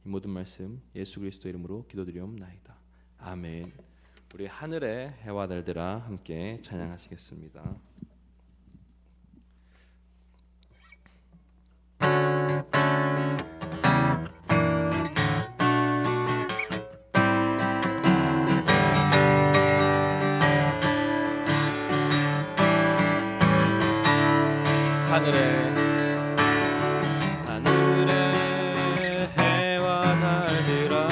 이 모든 말씀 예수 그리스도 이름으로 기도드리옵나이다. 아멘. 우리 하늘의 해와 달들아 함께 찬양하시겠습니다. 하늘의 해와 달들아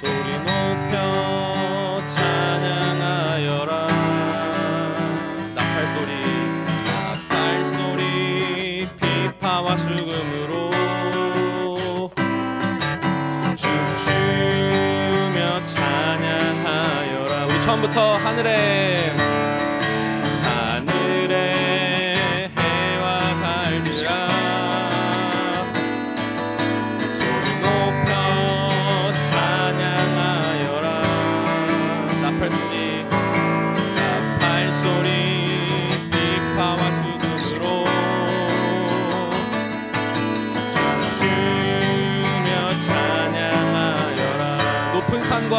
소리 높여 찬양하여라. 나팔 소리 피파와 수금으로 춤추며 찬양하여라. 우리 처음부터 하늘의 해와 달들아 소리 높여 찬양하여라. 나팔 소리 비파와 수금으로 춤추며 찬양하여라. 높은 산과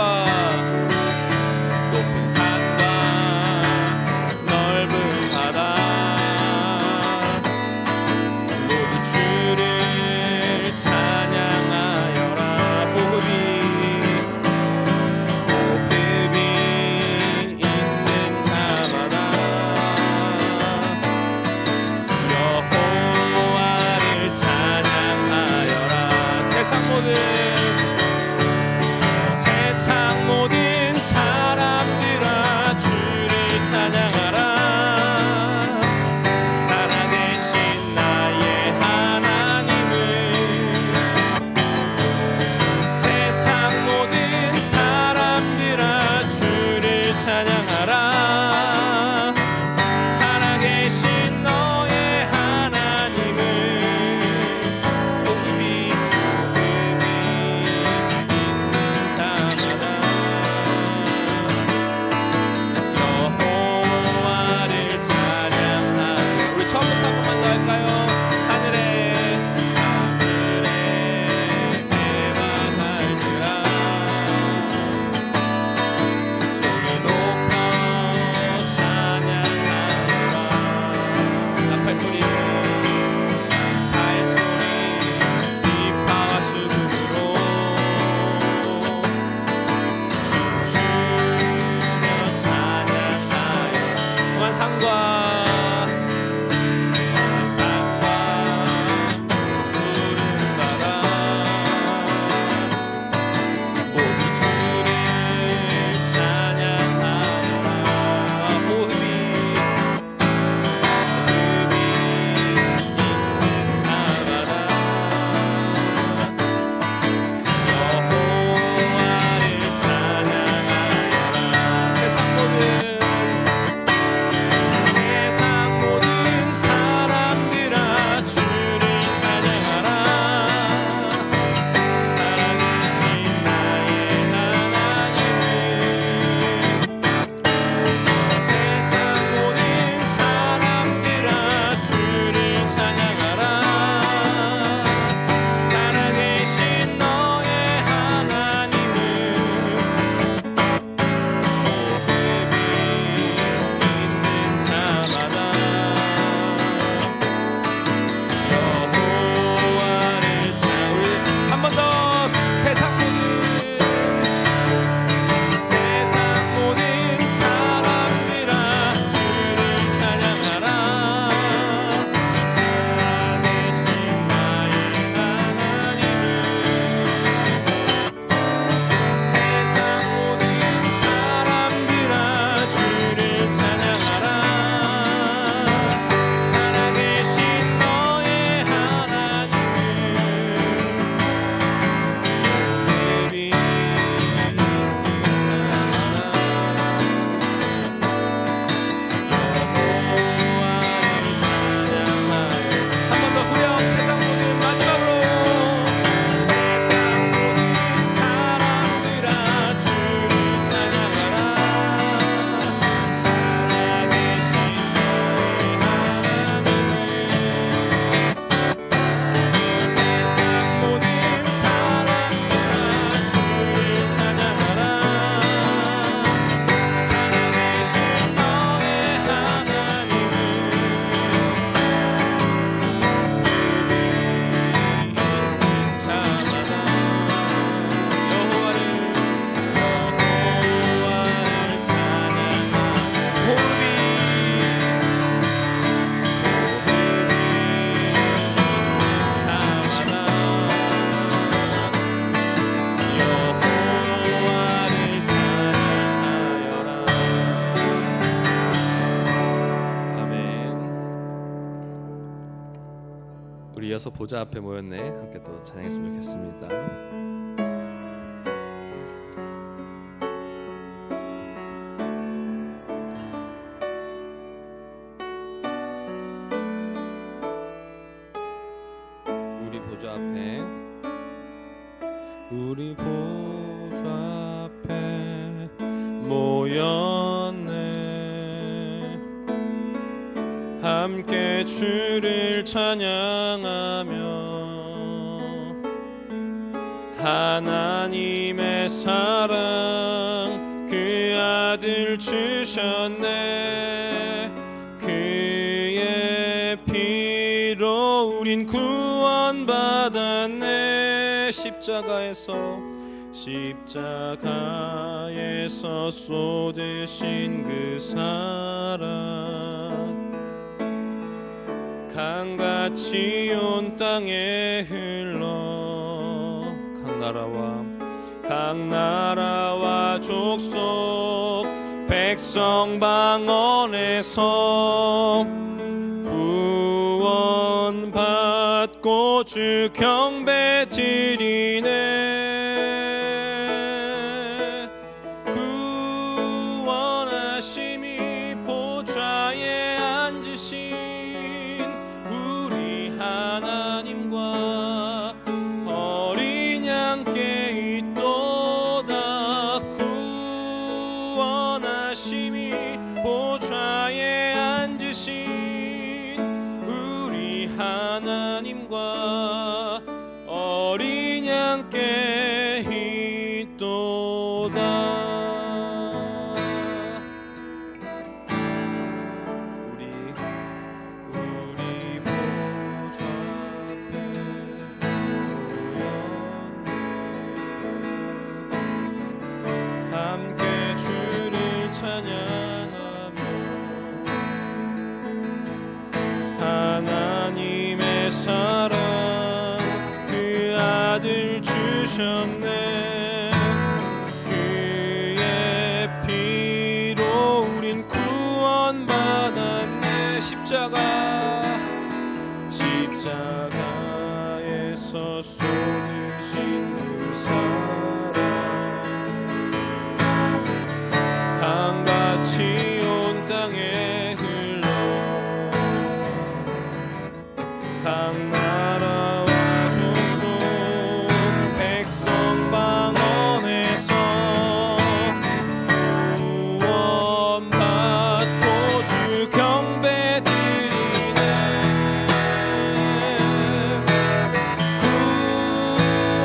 이어서 보좌 앞에 모였네. 함께 또 찬양했으면 좋겠습니다. 우리 보좌 앞에, 우리 보좌 앞에 모였네. 함께 주를 찬양하며 하나님의 사랑 그 아들 주셨네. 그의 피로 우린 구원받았네. 십자가에서 쏟으신 그 사랑 강같이 온 땅에 흘러 각 나라와 족속 백성 방언에서 구원받고 주 경배 드리네. 구원하심이 보좌에 앉으신 우리 하나님과 어린 양께 있도다. 구원하심이 보좌에 앉으신 우리 하나님과 어린 양께 있도다. 함께 주를 찬양하며 하나님의 사랑 그 아들 주셨네. 그의 피로 우린 구원받았네. 십자가에서 쏟으신 그 사랑 강같이 온 땅에 흘러 각 나라와 족속 백성 방언에서 구원받고 주 경배 드리네.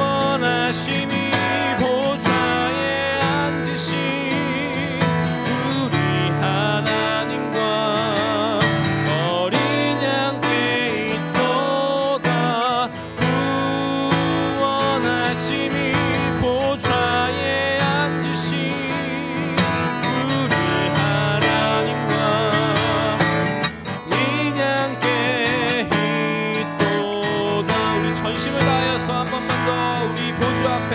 구원하심이 보좌에 앉으신 하나님과 어린 양께 있도다. 구원하심이 보좌에 앉으신 우리 하나님과 어린 양께 있도다. 우리 전심을 다하여서 한 번만 더 우리 보좌 앞에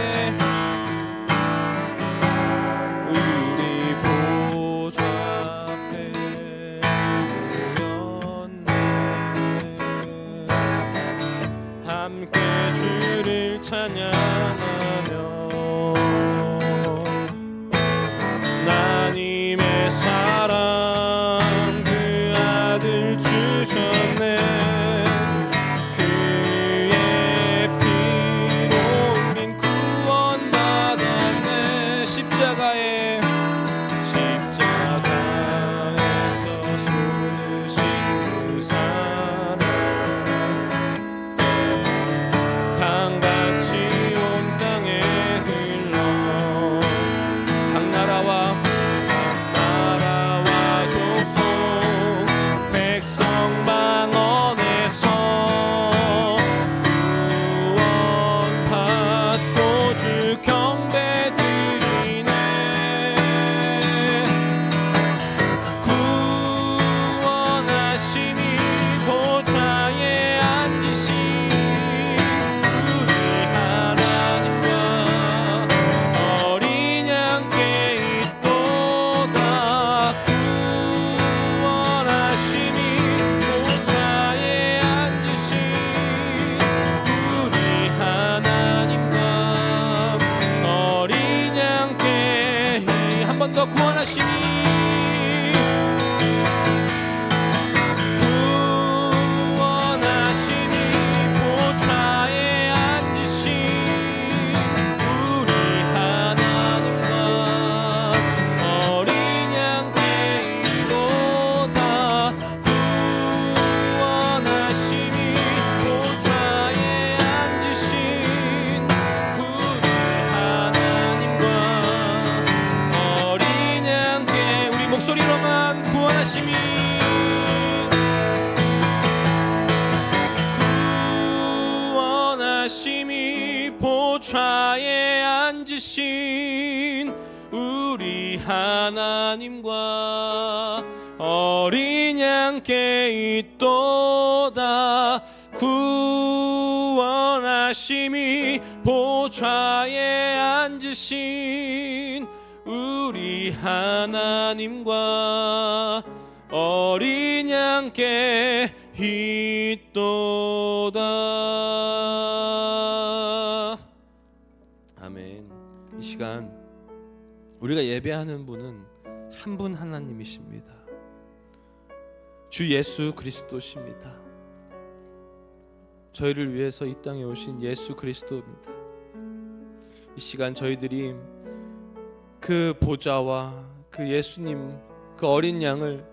함께 주를 찬양하며 하나님의 사랑 그 아들 주셨네. 그의 피로 우린 구원받았네. 십자가에서 쏟으신 그 사랑 강같이 온 땅에 구원하심이 보좌에 앉으신 우리 하나님과 어린 양께 있도다. 구원하심이 보좌에 앉으신 우리 하나님과 어린 양께 있도다. 아멘. 이 시간 우리가 예배하는 분은 한 분 하나님이십니다. 주 예수 그리스도십니다. 저희를 위해서 이 땅에 오신 예수 그리스도입니다. 이 시간 저희들이 그 보좌와 그 예수님, 그 어린 양을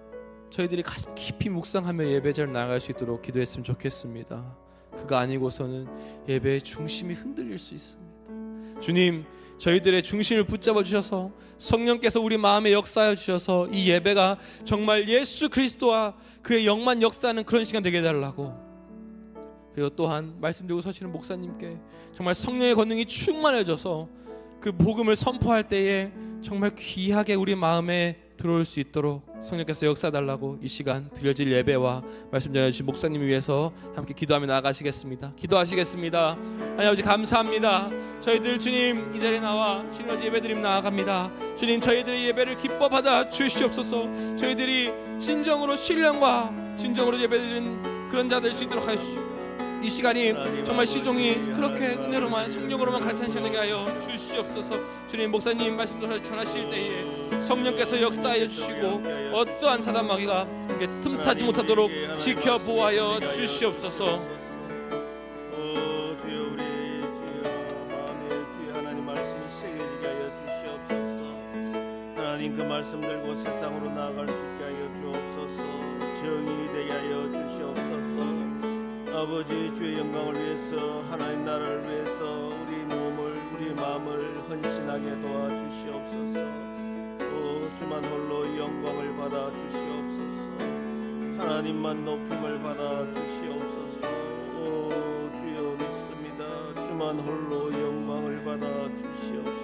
저희들이 가슴 깊이 묵상하며 예배자를 나아갈 수 있도록 기도했으면 좋겠습니다. 그가 아니고서는 예배의 중심이 흔들릴 수 있습니다. 주님, 저희들의 중심을 붙잡아 주셔서 성령께서 우리 마음에 역사하여 주셔서 이 예배가 정말 예수 그리스도와 그의 영만 역사하는 그런 시간 되게 해달라고. 그리고 또한 말씀드리고 서시는 목사님께 정말 성령의 권능이 충만해져서 그 복음을 선포할 때에 정말 귀하게 우리 마음에 들어올 수 있도록 성령께서 역사달라고 이 시간 드려질 예배와 말씀 전해주신 목사님을 위해서 함께 기도하며 나아가시겠습니다. 기도하시겠습니다. 하나님 아버지 감사합니다. 저희들 주님 이 자리에 나와 주님 예배드림 나아갑니다. 주님 저희들의 예배를 기뻐 받아 주시옵소서. 저희들이 진정으로 신령과 진정으로 예배드리는 그런 자 될 수 있도록 하여 주시옵소서. 이 시간이 정말 시종이 그렇게 은혜로만 성령으로만 가득한 시간 되게 하여 주시옵소서. 주님 목사님 말씀도 전하실 때에 성령께서 역사하여 주시고 어떠한 사단 마귀가 틈타지 못하도록 지켜보아여 주시옵소서. 하나님 그 말씀 들고 세상으로 나아갈 수 있게 하여 주옵소서. 증인이 되게 하여 주시옵소서. 아버지 주의 영광을 위해서 하나님 나라를 위해서 우리 몸을 우리 마음을 헌신하게 도와주시옵소서. 주만 홀로 영광을 받아 주시옵소서. 하나님만 높임을 받아 주시옵소서. 주여 믿습니다. 주만 홀로 영광을 받아 주시옵소서.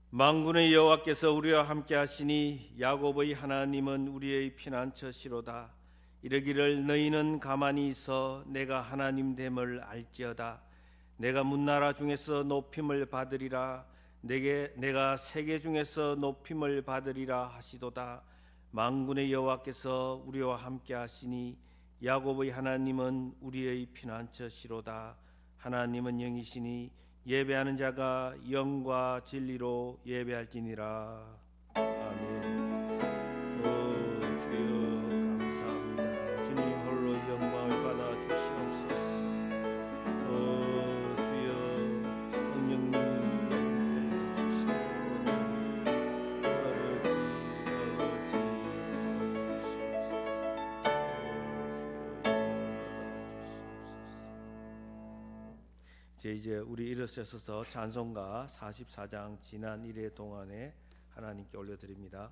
만군의 여호와께서 우리와 함께 하시니 야곱의 하나님은 우리의 피난처시로다. 이르기를 너희는 가만히 있어 내가 하나님 됨을 알지어다. 내가 문나라 중에서 높임을 받으리라. 내가 세계 중에서 높임을 받으리라 하시도다. 만군의 여호와께서 우리와 함께 하시니 야곱의 하나님은 우리의 피난처시로다. 하나님은 영이시니 예배하는 자가 영과 진리로 예배할지니라. 아멘. 주여 감사합니다. 주님 홀로 영광을 받아 주시옵소서. 주여 성령님 주시옵소서. 이제 우리 일어서서 찬송가 44장 지난 일의 동안에 하나님께 올려드립니다.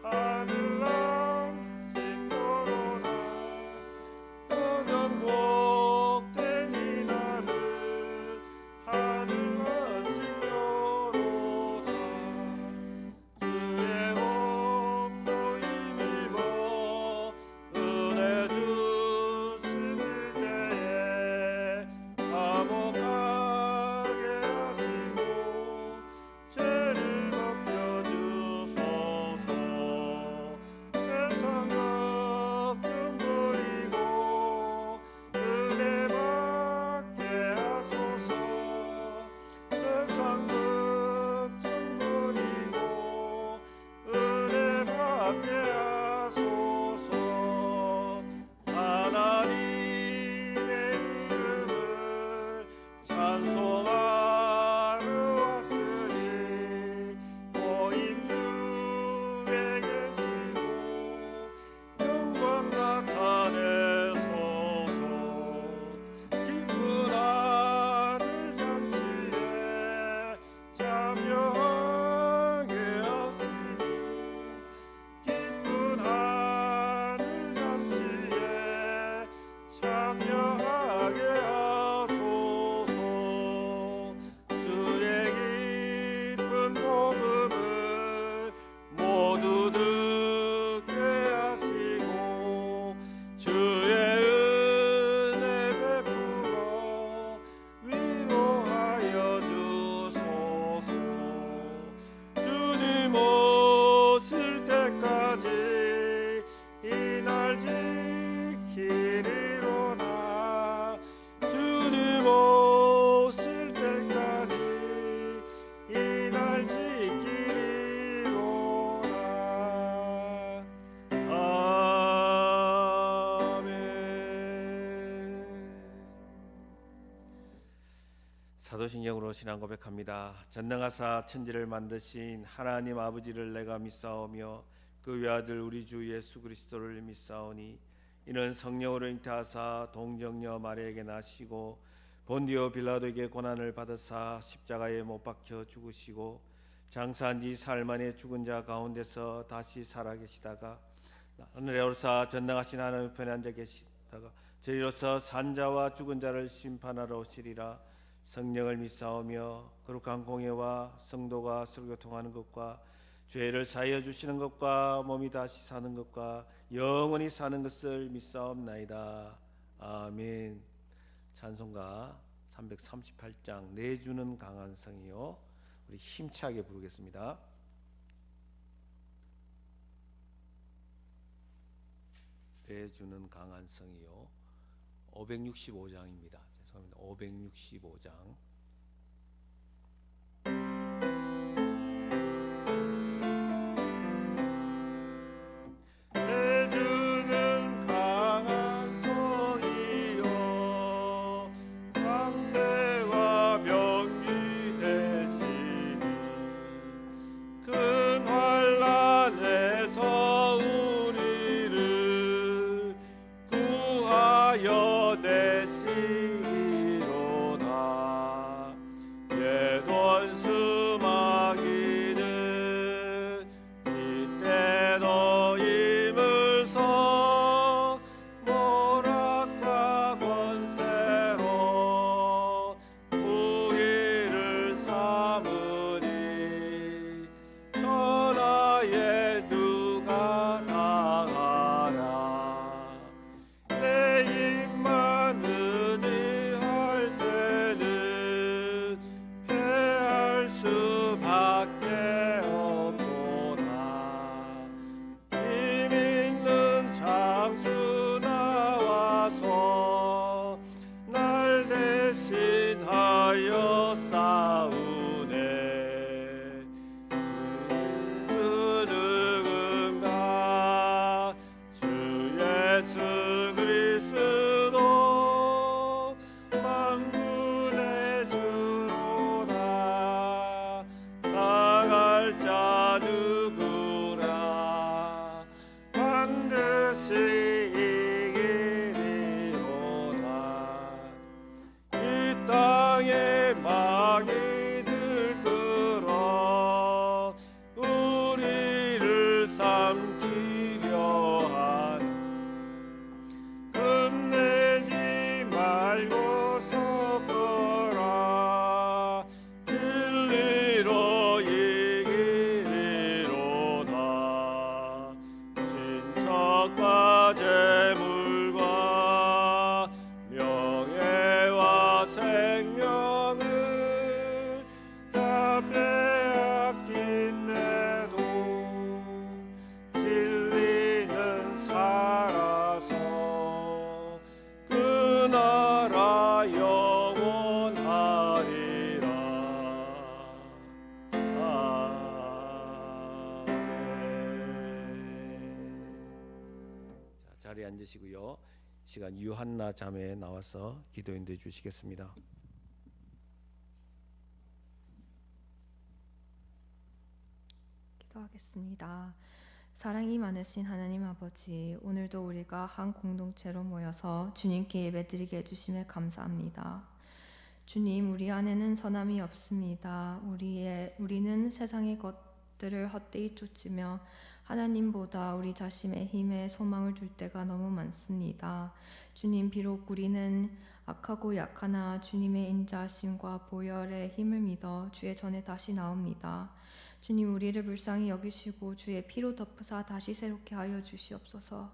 하늘 사도신경으로 신앙 고백합니다. 전능하사 천지를 만드신 하나님 아버지를 내가 믿사오며 그 외아들 우리 주 예수 그리스도를 믿사오니 이는 성령으로 잉태하사 동정녀 마리아에게 나시고 본디오 빌라도에게 고난을 받으사 십자가에 못 박혀 죽으시고 장사한 지 사흘 만에 죽은 자 가운데서 다시 살아계시다가 하늘에 오르사 전능하신 하나님 편에 앉아 계시다가 저희로서 산자와 죽은 자를 심판하러 오시리라. 성령을 믿사오며 거룩한 공예와 성도가 서로 교통하는 것과 죄를 사하여 주시는 것과 몸이 다시 사는 것과 영원히 사는 것을 믿사옵나이다. 아멘. 찬송가 338장 내주는 강한 성이요. 우리 힘차게 부르겠습니다. 내주는 강한 성이요. 565장입니다. 죄송합니다. 565장. 내주는 강한 성이요 방패와 병기 되시니 큰 환난에서 우리를 구하여 내시리로다. 예돈수 마귀는 이때도 임을서 모락과 권세로 우리를 삼으니 천하에 누가 나가라. 내 입만 의지할 때는 패할 수밖에 없도다. 힘 있는 장수 나와서 날 대신하여 싸우네. 주 누군가 주 예수 그리스도 만군의 주로다. 나갈 자 누구라 반드시 이기리로다. 이 땅에 마귀들 끌어 우리를 삼키려 하는 겁내지 말고 섞어라. 진리로 이기리로다. 신척과 재물과 명예와 생명을 다 빼앗긴 내도 진리는 살아서 그 나라 영원하리라. 아멘. 자, 자리에 앉으시고요. 이 시간 유한나 자매 나와서 기도 인도해 주시겠습니다. 기도하겠습니다. 사랑이 많으신 하나님 아버지, 오늘도 우리가 한 공동체로 모여서 주님께 예배드리게 해주심에 감사합니다. 주님, 우리 안에는 선함이 없습니다. 우리는 세상의 것들을 헛되이 쫓으며 하나님보다 우리 자신의 힘에 소망을 둘 때가 너무 많습니다. 주님, 비록 우리는 악하고 약하나 주님의 인자하심과 보혈의 힘을 믿어 주의 전에 다시 나옵니다. 주님, 우리를 불쌍히 여기시고 주의 피로 덮으사 다시 새롭게 하여 주시옵소서.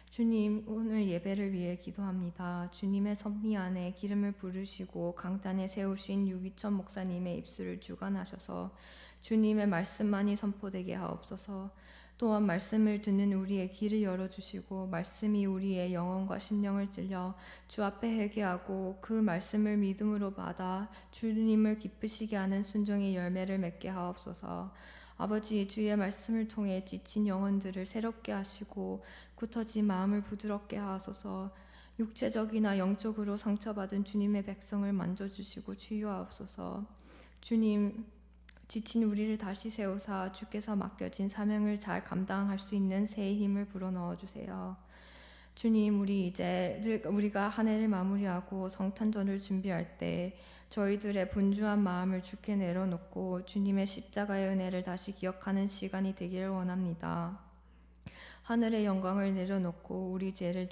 주님, 오늘 예배를 위해 기도합니다. 주님의 섭리 안에 기름을 부으시고 강단에 세우신 유기천 목사님의 입술을 주관하셔서 주님의 말씀만이 선포되게 하옵소서. 또한 말씀을 듣는 우리의 귀를 열어주시고 말씀이 우리의 영혼과 심령을 찔려 주 앞에 회개하고 그 말씀을 믿음으로 받아 주님을 기쁘시게 하는 순종의 열매를 맺게 하옵소서. 아버지, 주의 말씀을 통해 지친 영혼들을 새롭게 하시고 굳어진 마음을 부드럽게 하소서. 육체적이나 영적으로 상처받은 주님의 백성을 만져주시고 치유하옵소서. 주님, 지친 우리를 다시 세우사 주께서 맡겨진 사명을 잘 감당할 수 있는 새의 힘을 불어넣어 주세요. 주님, 우리가 한 해를 마무리하고 성탄절을 준비할 때 저희들의 분주한 마음을 주께 내려놓고 주님의 십자가의 은혜를 다시 기억하는 시간이 되기를 원합니다. 하늘의 영광을 내려놓고 우리 죄를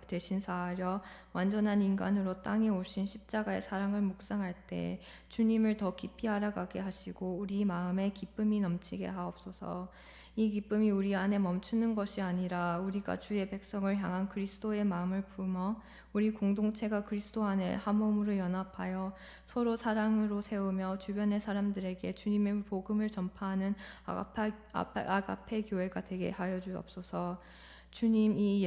대신 사하려 완전한 인간으로 땅에 오신 십자가의 사랑을 묵상할 때 주님을 더 깊이 알아가게 하시고 우리 마음에 기쁨이 넘치게 하옵소서. 이 기쁨이 우리 안에 멈추는 것이 아니라 우리가 주의 백성을 향한 그리스도의 마음을 품어 우리 공동체가 그리스도 안에 한 몸으로 연합하여 서로 사랑으로 세우며 주변의 사람들에게 주님의 복음을 전파하는 아가페 교회가 되게 하여 주옵소서. 주님, 이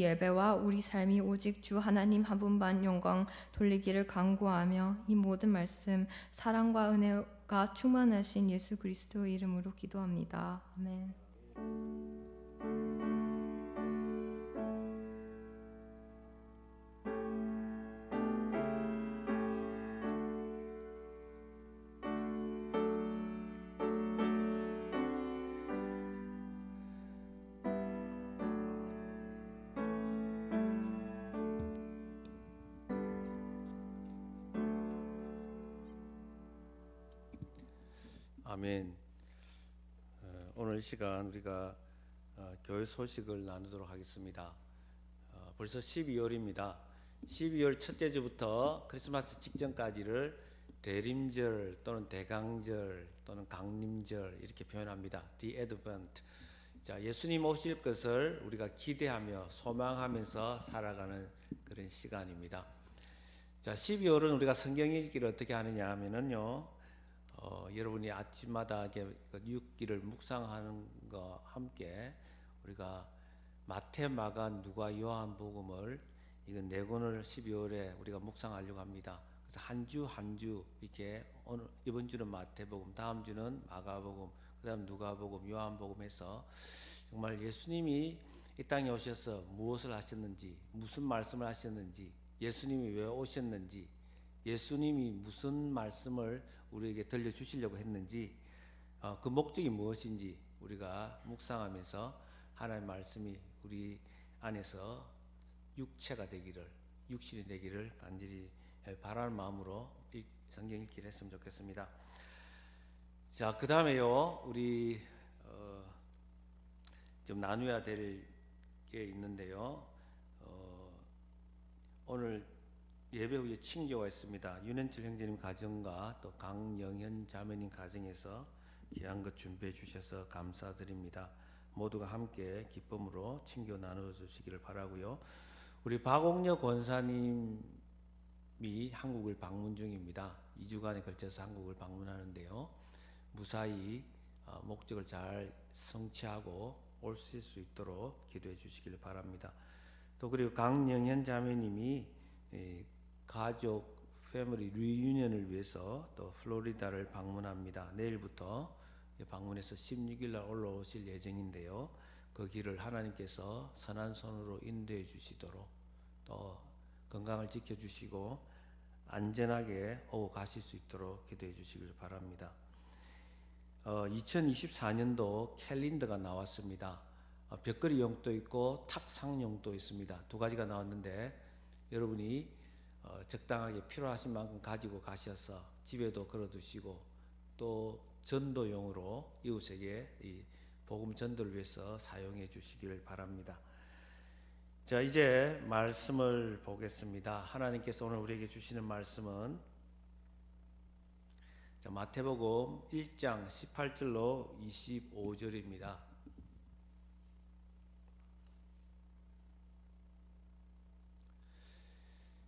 예배와 우리 삶이 오직 주 하나님 한 분만 영광 돌리기를 간구하며 이 모든 말씀 사랑과 은혜가 충만하신 예수 그리스도의 이름으로 기도합니다. 아멘. 아멘. 오늘 시간 우리가 교회 소식을 나누도록 하겠습니다. 벌써 12월입니다. 12월 첫째 주부터 크리스마스 직전까지를 대림절 또는 대강절 또는 강림절 이렇게 표현합니다. The Advent. 자, 예수님 오실 것을 우리가 기대하며 소망하면서 살아가는 그런 시간입니다. 자, 12월은 우리가 성경 읽기를 어떻게 하느냐 하면은요. 여러분이 아침마다 6기를 묵상하는 것과 함께 우리가 마태, 마가, 누가, 요한복음을 이건 네 권을 12월에 우리가 묵상하려고 합니다. 그래서 한 주 한 주 이렇게 오늘 이번 주는 마태복음, 다음 주는 마가복음, 그다음 누가복음, 요한복음에서 정말 예수님이 이 땅에 오셔서 무엇을 하셨는지, 무슨 말씀을 하셨는지, 예수님이 왜 오셨는지, 예수님이 무슨 말씀을 우리에게 들려주시려고 했는지, 그 목적이 무엇인지 우리가 묵상하면서 하나님의 말씀이 우리 안에서 육체가 되기를, 육신이 되기를 간절히 바라는 마음으로 성경 읽기를 했으면 좋겠습니다. 자, 그 다음에요, 우리 좀 나누어야 될 게 있는데요. 오늘 예배 후에 친교가 있습니다. 윤현철 형제님 가정과 또 강영현 자매님 가정에서 귀한 것 준비해 주셔서 감사드립니다. 모두가 함께 기쁨으로 친교 나눠 주시기를 바라고요. 우리 박옥녀 권사님이 한국을 방문 중입니다. 2주간에 걸쳐서 한국을 방문하는데요. 무사히 목적을 잘 성취하고 오실 수 있도록 기도해 주시기를 바랍니다. 또 그리고 강영현 자매님이 가족 패밀리 리유니언을 위해서 또 플로리다를 방문합니다. 내일부터 방문해서 16일 날 올라오실 예정인데요. 그 길을 하나님께서 선한 손으로 인도해 주시도록 또 건강을 지켜주시고 안전하게 오고 가실 수 있도록 기도해 주시길 바랍니다. 2024년도 캘린더가 나왔습니다. 벽걸이 용도 있고 탁상 용도 있습니다. 두 가지가 나왔는데 여러분이 적당하게 필요하신 만큼 가지고 가셔서 집에도 걸어두시고 또 전도용으로 이웃에게 이 복음 전도를 위해서 사용해 주시길 바랍니다. 자, 이제 말씀을 보겠습니다. 하나님께서 오늘 우리에게 주시는 말씀은 마태복음 1장 18절로 25절입니다.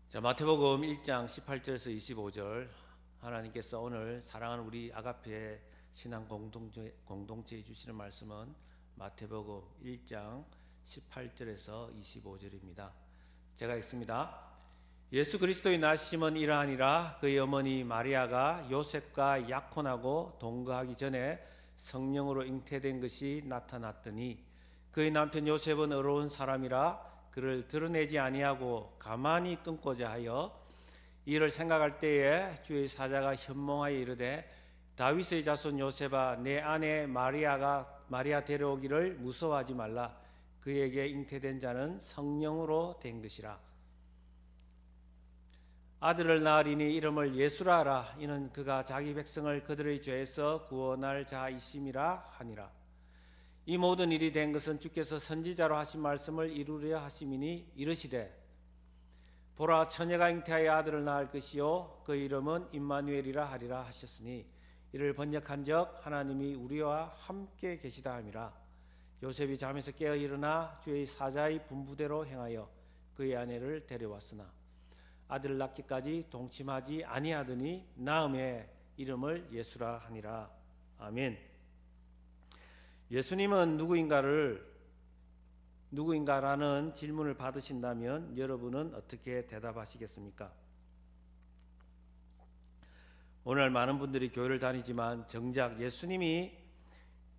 자, 마태복음 1장 18절에서 25절 하나님께서 오늘 사랑하는 우리 아가페 신앙 공동체에 주시는 말씀은 마태복음 1장 18절에서 25절입니다. 제가 읽습니다. 예수 그리스도의 나심은 이러하니라. 그의 어머니 마리아가 요셉과 약혼하고 동거하기 전에 성령으로 잉태된 것이 나타났더니 그의 남편 요셉은 어려운 사람이라 그를 드러내지 아니하고 가만히 끊고자 하여 이를 생각할 때에 주의 사자가 현몽하여 이르되 다윗의 자손 요셉아 내 아내 마리아 데려오기를 무서워하지 말라. 그에게 잉태된 자는 성령으로 된 것이라. 아들을 낳으리니 이름을 예수라 하라. 이는 그가 자기 백성을 그들의 죄에서 구원할 자이심이라 하니라. 이 모든 일이 된 것은 주께서 선지자로 하신 말씀을 이루려 하심이니 이르시되 보라 처녀가 잉태하여 아들을 낳을 것이요 그 이름은 임마누엘이라 하리라 하셨으니 이를 번역한적 하나님이 우리와 함께 계시다 함이라. 요셉이 잠에서 깨어 일어나 주의 사자의 분부대로 행하여 그의 아내를 데려왔으나 아들을 낳기까지 동침하지 아니하더니 나음에 이름을 예수라 하니라. 아멘. 예수님은 누구인가라는 질문을 받으신다면 여러분은 어떻게 대답하시겠습니까? 오늘 많은 분들이 교회를 다니지만 정작 예수님이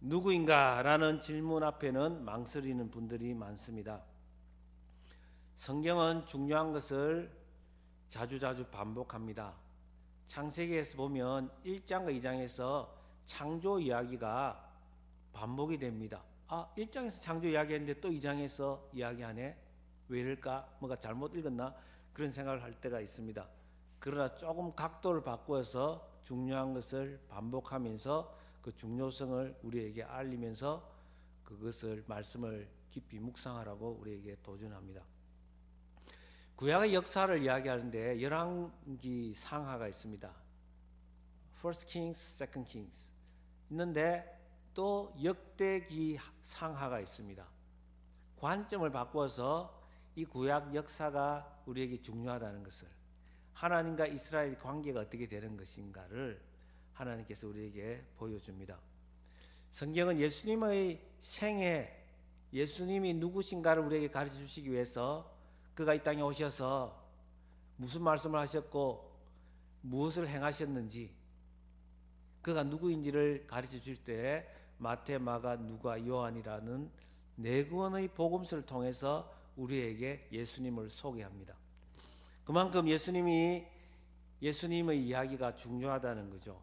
누구인가라는 질문 앞에는 망설이는 분들이 많습니다. 성경은 중요한 것을 자주자주 반복합니다. 창세기에서 보면 1장과 2장에서 창조 이야기가 반복이 됩니다. 1장에서 창조 이야기했는데 또 2장에서 이야기하네? 왜 이럴까? 뭔가 잘못 읽었나? 그런 생각을 할 때가 있습니다. 그러나 조금 각도를 바꾸어서 중요한 것을 반복하면서 그 중요성을 우리에게 알리면서 그것을 말씀을 깊이 묵상하라고 우리에게 도전합니다. 구약의 역사를 이야기하는데 열왕기 상하가 있습니다. First Kings, Second Kings 있는데 또 역대기 상하가 있습니다. 관점을 바꿔서 이 구약 역사가 우리에게 중요하다는 것을, 하나님과 이스라엘 관계가 어떻게 되는 것인가를 하나님께서 우리에게 보여줍니다. 성경은 예수님의 생애, 예수님이 누구신가를 우리에게 가르쳐 주시기 위해서 그가 이 땅에 오셔서 무슨 말씀을 하셨고 무엇을 행하셨는지, 그가 누구인지를 가르쳐 줄 때 마태, 마가, 누가, 요한이라는 네 권의 복음서를 통해서 우리에게 예수님을 소개합니다. 그만큼 예수님의 이야기가 중요하다는 거죠.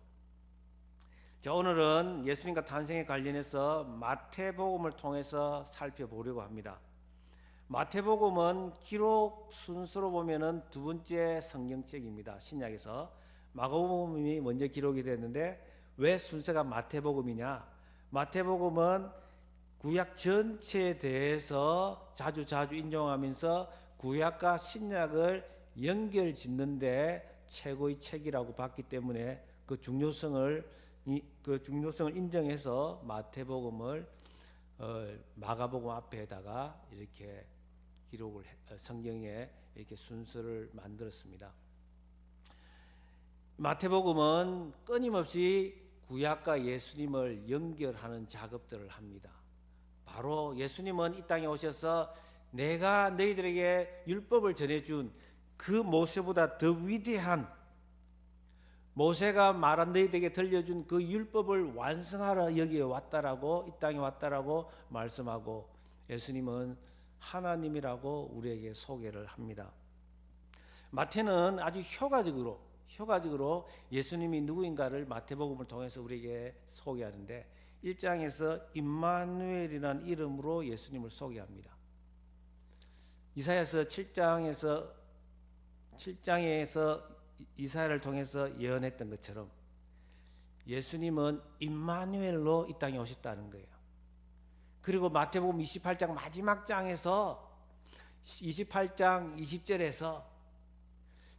자, 오늘은 예수님과 탄생에 관련해서 마태복음을 통해서 살펴보려고 합니다. 마태복음은 기록 순서로 보면은 두 번째 성경책입니다. 신약에서 마가복음이 먼저 기록이 됐는데 왜 순서가 마태복음이냐? 마태복음은 구약 전체에 대해서 자주 중용하면서 구약과 신약을 연결짓는데 최고의 책이라고 봤기 때문에 그 중요성을 인정해서 마태복음을 마가복음 앞에다가 이렇게 성경에 이렇게 순서를 만들었습니다. 마태복음은 끊임없이 구약과 예수님을 연결하는 작업들을 합니다. 바로 예수님은 이 땅에 오셔서 내가 너희들에게 율법을 전해준 그 모세보다 더 위대한, 모세가 말한 너희들에게 들려준 그 율법을 완성하러 여기에 왔다라고, 이 땅에 왔다라고 말씀하고, 예수님은 하나님이라고 우리에게 소개를 합니다. 마태는 아주 효과적으로 예수님이 누구인가를 마태복음을 통해서 우리에게 소개하는데 1장에서 임마누엘이라는 이름으로 예수님을 소개합니다. 이사야서 7장에서 이사야를 통해서 예언했던 것처럼 예수님은 임마누엘로 이 땅에 오셨다는 거예요. 그리고 마태복음 28장 마지막 장에서 28장 20절에서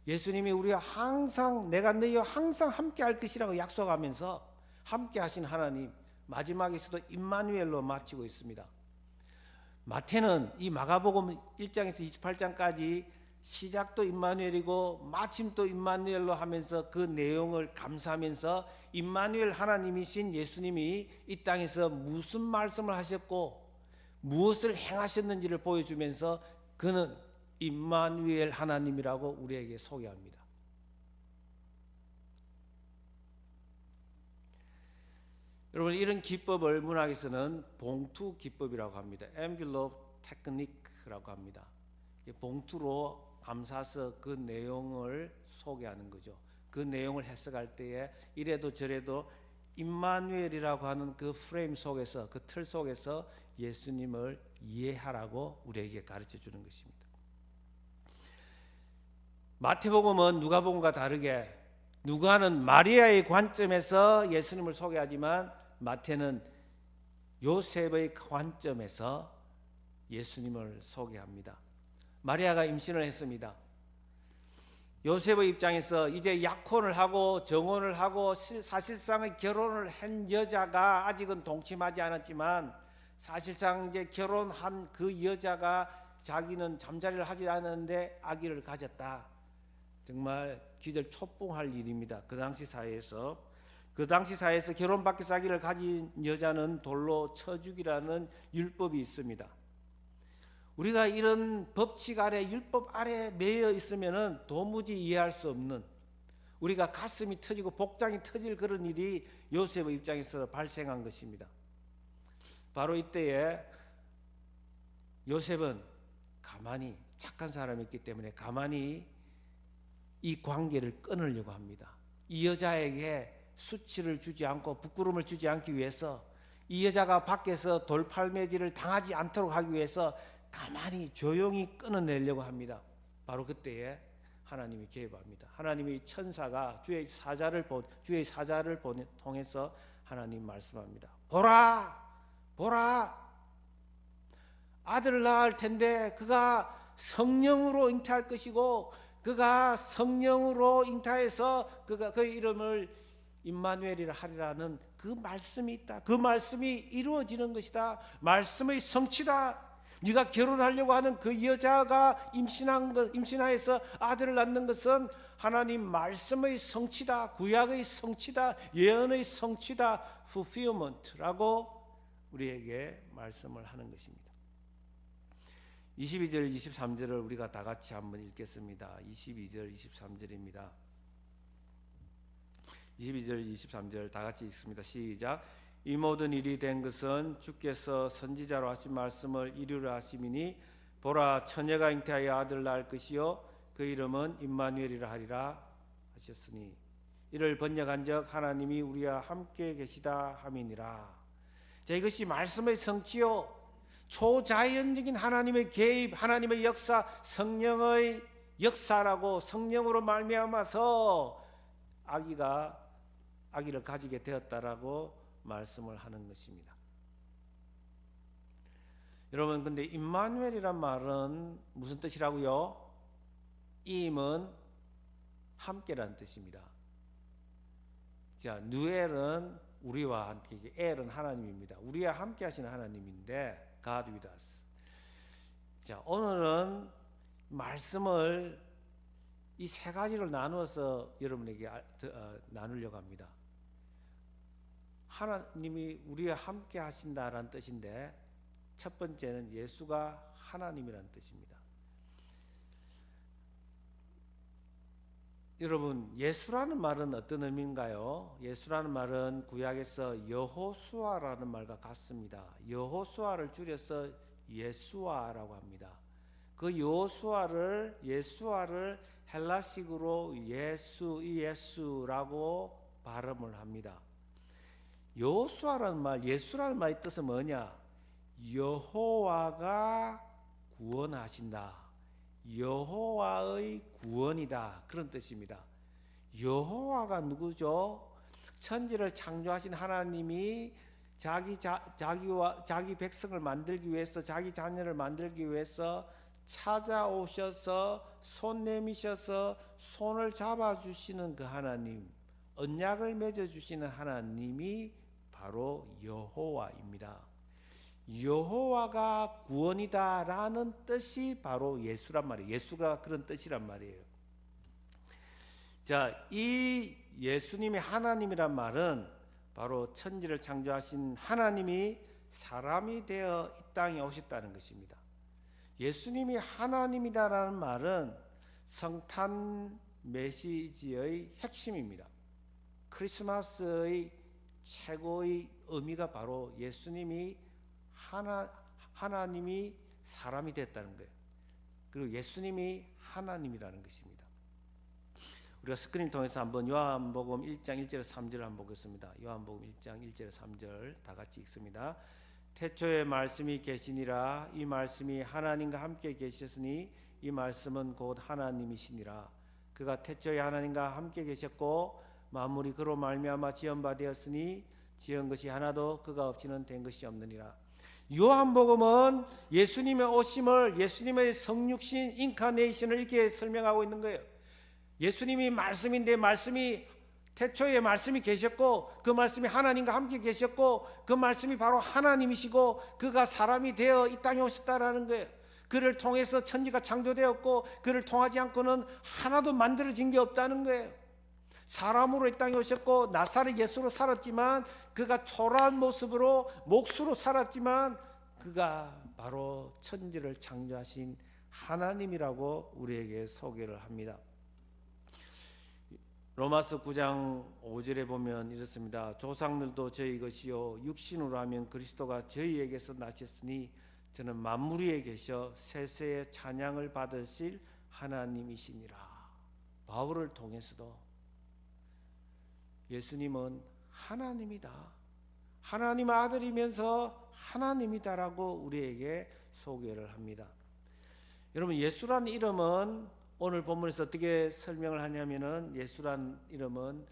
예수님이 우리와 항상 내가 너희와 항상 함께 할 것이라고 약속하면서 함께 하신 하나님, 마지막에서도 임마누엘로 마치고 있습니다. 마태는 이 마가복음 1장에서 28장까지 시작도 임마누엘이고 마침도 임마누엘로 하면서 그 내용을 감사하면서 임마누엘 하나님이신 예수님이 이 땅에서 무슨 말씀을 하셨고 무엇을 행하셨는지를 보여주면서 그는 임마누엘 하나님이라고 우리에게 소개합니다. 여러분, 이런 기법을 문학에서는 봉투 기법이라고 합니다. envelope technique라고 합니다. 봉투로 감싸서 그 내용을 소개하는 거죠. 그 내용을 해석할 때에 이래도 저래도 임마누엘이라고 하는 그 프레임 속에서, 그 틀 속에서 예수님을 이해하라고 우리에게 가르쳐 주는 것입니다. 마태복음은 누가복음과 다르게 누가는 마리아의 관점에서 예수님을 소개하지만 마태는 요셉의 관점에서 예수님을 소개합니다. 마리아가 임신을 했습니다. 요셉의 입장에서 이제 약혼을 하고 정혼을 하고 사실상의 결혼을 한 여자가 아직은 동침하지 않았지만 사실상 이제 결혼한 그 여자가 자기는 잠자리를 하지 않았는데 아기를 가졌다. 정말 기절초풍할 일입니다. 그 당시 사회에서 결혼 밖에서 아기를 가진 여자는 돌로 쳐 죽이라는 율법이 있습니다. 우리가 이런 법칙 아래, 율법 아래 매여 있으면은 도무지 이해할 수 없는, 우리가 가슴이 터지고 복장이 터질 그런 일이 요셉의 입장에서 발생한 것입니다. 바로 이때에 요셉은 가만히, 착한 사람이었기 때문에 가만히 이 관계를 끊으려고 합니다. 이 여자에게 수치를 주지 않고 부끄러움을 주지 않기 위해서, 이 여자가 밖에서 돌팔매질을 당하지 않도록 하기 위해서 가만히 조용히 끊어내려고 합니다. 바로 그때에 하나님이 개입합니다. 하나님의 천사가 주의 사자를 통해서 하나님 말씀합니다. 보라, 아들을 낳을 텐데 그가 성령으로 잉태할 것이고, 그가 성령으로 잉태해서 그의 이름을 임마누엘이라 하리라는 그 말씀이 있다. 그 말씀이 이루어지는 것이다. 말씀의 성취다. 네가 결혼하려고 하는 그 여자가 임신하여서 아들을 낳는 것은 하나님 말씀의 성취다. 구약의 성취다. 예언의 성취다. fulfillment라고 우리에게 말씀을 하는 것입니다. 22절 23절을 우리가 다 같이 한번 읽겠습니다. 22절 23절입니다. 22절 23절 다 같이 읽습니다. 시작. 이 모든 일이 된 것은 주께서 선지자로 하신 말씀을 이루려 하심이니 보라, 처녀가 잉태하여 아들을 낳을 것이요 그 이름은 임마누엘이라 하리라 하셨으니 이를 번역한즉 하나님이 우리와 함께 계시다 함이니라. 자, 이것이 말씀의 성취요, 초자연적인 하나님의 개입, 하나님의 역사, 성령의 역사라고, 성령으로 말미암아서 아기를 가지게 되었다라고 말씀을 하는 것입니다. 여러분, 근데 임마누엘이란 말은 무슨 뜻이라고요? 임은 함께라는 뜻입니다. 자, 누엘은 우리와 함께, 엘은 하나님입니다. 우리와 함께 하시는 하나님인데 God with us. 자, 오늘은 말씀을 이 세 가지를 나누어서 여러분에게 나누려고 합니다. 하나님이 우리와 함께 하신다라는 뜻인데, 첫 번째는 예수가 하나님이라는 뜻입니다. 여러분, 예수라는 말은 어떤 의미인가요? 예수라는 말은 구약에서 여호수아라는 말과 같습니다. 여호수아를 줄여서 예수아라고 합니다. 그 예수아를 헬라식으로 예수라고 발음을 합니다. 여호수아라는 말, 예수라는 말의 뜻은 뭐냐? 여호와가 구원하신다. 여호와의 구원이다. 그런 뜻입니다. 여호와가 누구죠? 천지를 창조하신 하나님이 자기 백성을 만들기 위해서, 자기 자녀를 만들기 위해서 찾아오셔서 손 내미셔서 손을 잡아주시는 그 하나님, 언약을 맺어주시는 하나님이 바로 여호와입니다. 여호와가 구원이다라는 뜻이 바로 예수란 말이에요. 예수가 그런 뜻이란 말이에요. 자, 이 예수님이 하나님이란 말은 바로 천지를 창조하신 하나님이 사람이 되어 이 땅에 오셨다는 것입니다. 예수님이 하나님이다라는 말은 성탄 메시지의 핵심입니다. 크리스마스의 최고의 의미가 바로 예수님이 하나님이 사람이 됐다는 거예요. 그리고 예수님이 하나님이라는 것입니다. 우리가 스크린을 통해서 한번 요한복음 1장 1절에서 3절을 한번 보겠습니다. 요한복음 1장 1절에서 3절 다 같이 읽습니다. 태초에 말씀이 계시니라. 이 말씀이 하나님과 함께 계셨으니 이 말씀은 곧 하나님이시니라. 그가 태초에 하나님과 함께 계셨고 만물이 그로 말미암아 지은 바 되었으니 지은 것이 하나도 그가 없이는 된 것이 없느니라. 요한복음은 예수님의 오심을, 예수님의 성육신 인카네이션을 이렇게 설명하고 있는 거예요. 예수님이 말씀인데 말씀이 태초에 말씀이 계셨고 그 말씀이 하나님과 함께 계셨고 그 말씀이 바로 하나님이시고 그가 사람이 되어 이 땅에 오셨다라는 거예요. 그를 통해서 천지가 창조되었고 그를 통하지 않고는 하나도 만들어진 게 없다는 거예요. 사람으로 이 땅에 오셨고 나사렛 예수로 살았지만 그가 초라한 모습으로 목수로 살았지만 그가 바로 천지를 창조하신 하나님이라고 우리에게 소개를 합니다. 로마서 9장 5절에 보면 이렇습니다. 조상들도 저희 것이요 육신으로 하면 그리스도가 저희에게서 나셨으니 저는 만물 위에 계셔 세세의 찬양을 받으실 하나님이시니라. 바울을 통해서도 예수님은 하나님이다, 하나님 아들이면서 하나님이다라고 우리에게 소개를 합니다. 여러분, 예수라는 이름은 오늘 본문에서 어떻게 설명을 하냐면은 예수란 이름은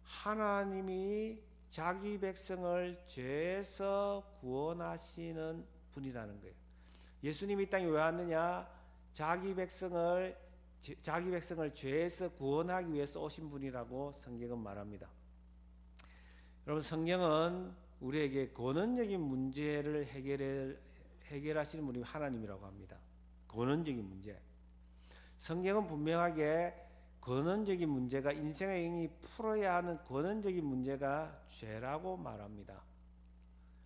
하나님이 자기 백성을 죄에서 구원하시는 분이라는 거예요. 예수님이 이 땅에 왜 왔느냐? 자기 백성을 죄에서 구원하기 위해서 오신 분이라고 성경은 말합니다. 여러분, 성경은 우리에게 근원적인 문제를 해결하시는 분이 하나님이라고 합니다. 근원적인 문제. 성경은 분명하게 근원적인 문제가 인생의 풀어야 하는 근원적인 문제가 죄라고 말합니다.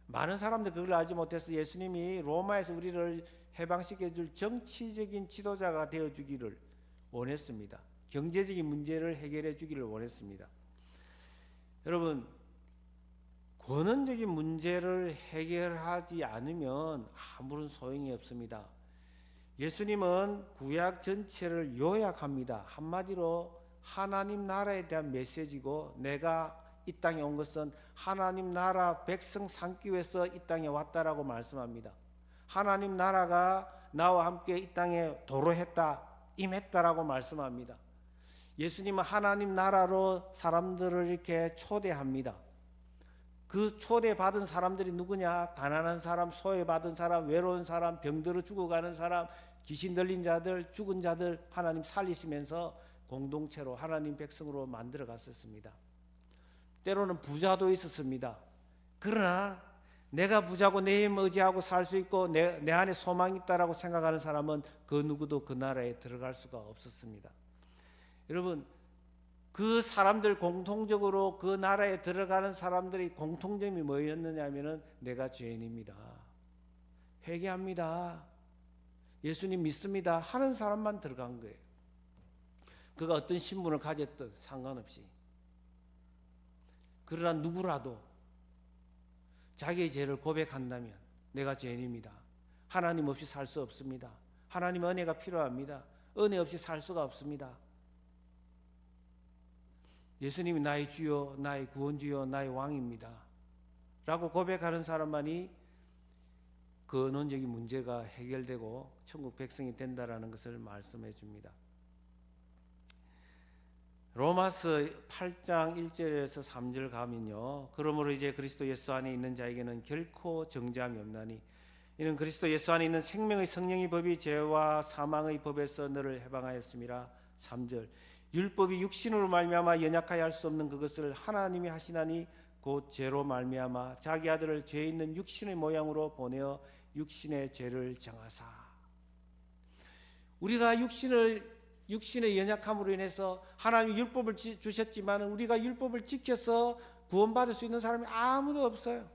많은 사람들 그걸 알지 못해서 예수님이 로마에서 우리를 해방시켜줄 정치적인 지도자가 되어주기를 원했습니다. 경제적인 문제를 해결해 주기를 원했습니다. 여러분, 근원적인 문제를 해결하지 않으면 아무런 소용이 없습니다. 예수님은 구약 전체를 요약합니다. 한마디로 하나님 나라에 대한 메시지고 내가 이 땅에 온 것은 하나님 나라 백성 삼기 위해서 이 땅에 왔다라고 말씀합니다. 하나님 나라가 나와 함께 이 땅에 도래했다, 임했다라고 말씀합니다. 예수님은 하나님 나라로 사람들을 이렇게 초대합니다. 그 초대받은 사람들이 누구냐? 가난한 사람, 소외받은 사람, 외로운 사람, 병들어 죽어가는 사람, 귀신 들린 자들, 죽은 자들 하나님 살리시면서 공동체로 하나님 백성으로 만들어 갔었습니다. 때로는 부자도 있었습니다. 그러나 내가 부자고 내 힘 의지하고 살 수 있고 내 안에 소망이 있다라고 생각하는 사람은 그 누구도 그 나라에 들어갈 수가 없었습니다. 여러분, 그 사람들 공통적으로 그 나라에 들어가는 사람들의 공통점이 뭐였느냐 하면은 내가 죄인입니다, 회개합니다, 예수님 믿습니다 하는 사람만 들어간 거예요. 그가 어떤 신분을 가졌든 상관없이. 그러나 누구라도 자기의 죄를 고백한다면 내가 죄인입니다, 하나님 없이 살 수 없습니다, 하나님의 은혜가 필요합니다, 은혜 없이 살 수가 없습니다, 예수님이 나의 주요, 나의 구원주요, 나의 왕입니다 라고 고백하는 사람만이 근원적인 문제가 해결되고 천국 백성이 된다라는 것을 말씀해 줍니다. 로마서 8장 1절에서 3절 가면요, 그러므로 이제 그리스도 예수 안에 있는 자에게는 결코 정죄함이 없나니 이는 그리스도 예수 안에 있는 생명의 성령의 법이 죄와 사망의 법에서 너를 해방하였음이라. 3절, 율법이 육신으로 말미암아 연약하여 할 수 없는 그것을 하나님이 하시나니 곧 죄로 말미암아 자기 아들을 죄 있는 육신의 모양으로 보내어 육신의 죄를 정하사. 우리가 육신의 연약함으로 인해서 하나님이 율법을 주셨지만 우리가 율법을 지켜서 구원받을 수 있는 사람이 아무도 없어요.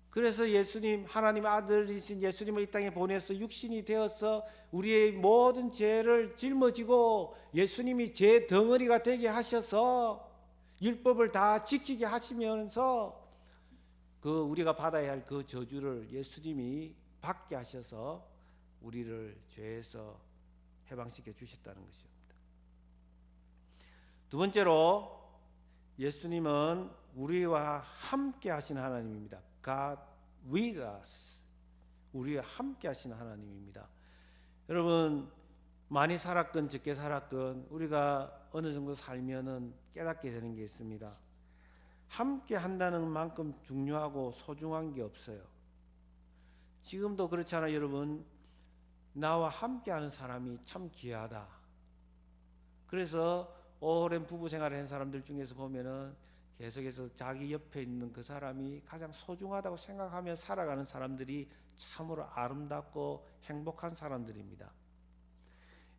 그래서 예수님, 하나님 아들이신 예수님을 이 땅에 보내서 육신이 되어서 우리의 모든 죄를 짊어지고 예수님이 죄 덩어리가 되게 하셔서 율법을 다 지키게 하시면서 그 우리가 받아야 할 그 저주를 예수님이 받게 하셔서 우리를 죄에서 해방시켜 주셨다는 것입니다. 두 번째로 예수님은 우리와 함께 하시는 하나님입니다. God with us. 우리와 함께 하시는 하나님입니다. 여러분, 많이 살았건 적게 살았건 우리가 어느 정도 살면은 깨닫게 되는 게 있습니다. 함께 한다는 만큼 중요하고 소중한 게 없어요. 지금도 그렇잖아요, 여러분. 나와 함께 하는 사람이 참 귀하다. 그래서 오랜 부부 생활을 한 사람들 중에서 보면은 계속해서 자기 옆에 있는 그 사람이 가장 소중하다고 생각하며 살아가는 사람들이 참으로 아름답고 행복한 사람들입니다.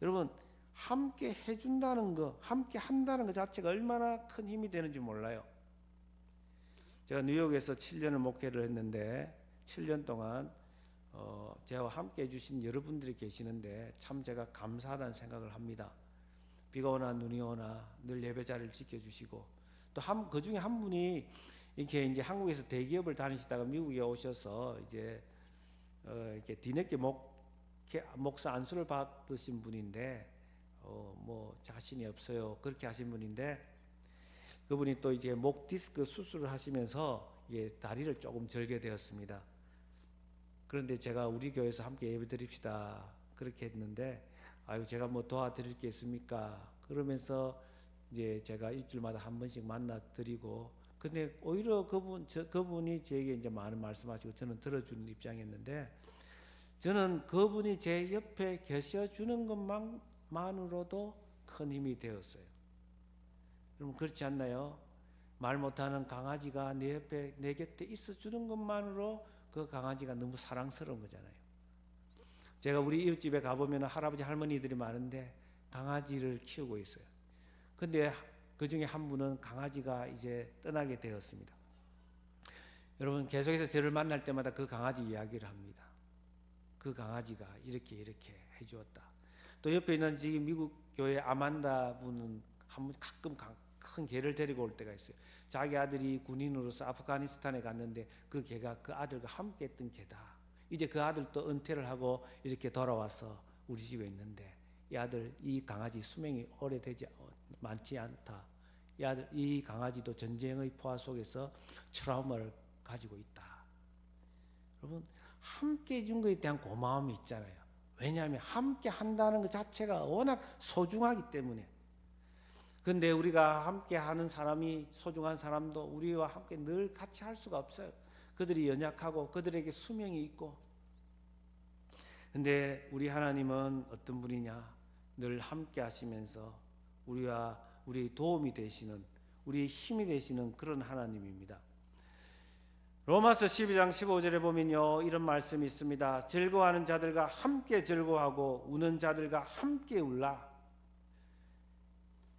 여러분, 함께 해준다는 거, 함께 한다는 것 자체가 얼마나 큰 힘이 되는지 몰라요. 제가 뉴욕에서 7년을 목회를 했는데 7년 동안 저와 함께 해주신 여러분들이 계시는데 참 제가 감사하다는 생각을 합니다. 비가 오나 눈이 오나 늘 예배 자리를 지켜주시고 또 그 중에 한 분이 이렇게 이제 한국에서 대기업을 다니시다가 미국에 오셔서 이제 이렇게 뒤늦게 목사 안수를 받으신 분인데 뭐 자신이 없어요 그렇게 하신 분인데 그분이 또 이제 목 디스크 수술을 하시면서 이게 다리를 조금 절게 되었습니다. 그런데 제가 우리 교회에서 함께 예배드립시다 그렇게 했는데 아유 제가 뭐 도와드릴 게 있습니까? 그러면서 이제 제가 일주일마다 한 번씩 만나 드리고 근데 오히려 그분이 제게 이제 많은 말씀하시고 저는 들어주는 입장이었는데 저는 그분이 제 옆에 계셔주는 것만으로도 큰 힘이 되었어요. 여러분 그렇지 않나요? 말 못하는 강아지가 내 옆에 내 곁에 있어주는 것만으로 그 강아지가 너무 사랑스러운 거잖아요. 제가 우리 이웃집에 가보면 할아버지 할머니들이 많은데 강아지를 키우고 있어요. 근데 그 중에 한 분은 강아지가 이제 떠나게 되었습니다. 여러분 계속해서 저를 만날 때마다 그 강아지 이야기를 합니다. 그 강아지가 이렇게 해주었다. 또 옆에 있는 지금 미국 교회 아만다 분은 가끔 큰 개를 데리고 올 때가 있어요. 자기 아들이 군인으로서 아프가니스탄에 갔는데 그 개가 그 아들과 함께 했던 개다. 이제 그 아들도 은퇴를 하고 이렇게 돌아와서 우리 집에 있는데 이 아들 이 강아지 수명이 오래되지 많지 않다. 이 강아지도 전쟁의 포화 속에서 트라우마를 가지고 있다. 여러분 함께 해준 것에 대한 고마움이 있잖아요. 왜냐하면 함께 한다는 것 자체가 워낙 소중하기 때문에. 그런데 우리가 함께 하는 사람이 소중한 사람도 우리와 함께 늘 같이 할 수가 없어요. 그들이 연약하고 그들에게 수명이 있고. 그런데 우리 하나님은 어떤 분이냐? 늘 함께 하시면서 우리의 도움이 되시는 우리의 힘이 되시는 그런 하나님입니다. 로마서 12장 15절에 보면요 이런 말씀이 있습니다. 즐거워하는 자들과 함께 즐거워하고 우는 자들과 함께 울라.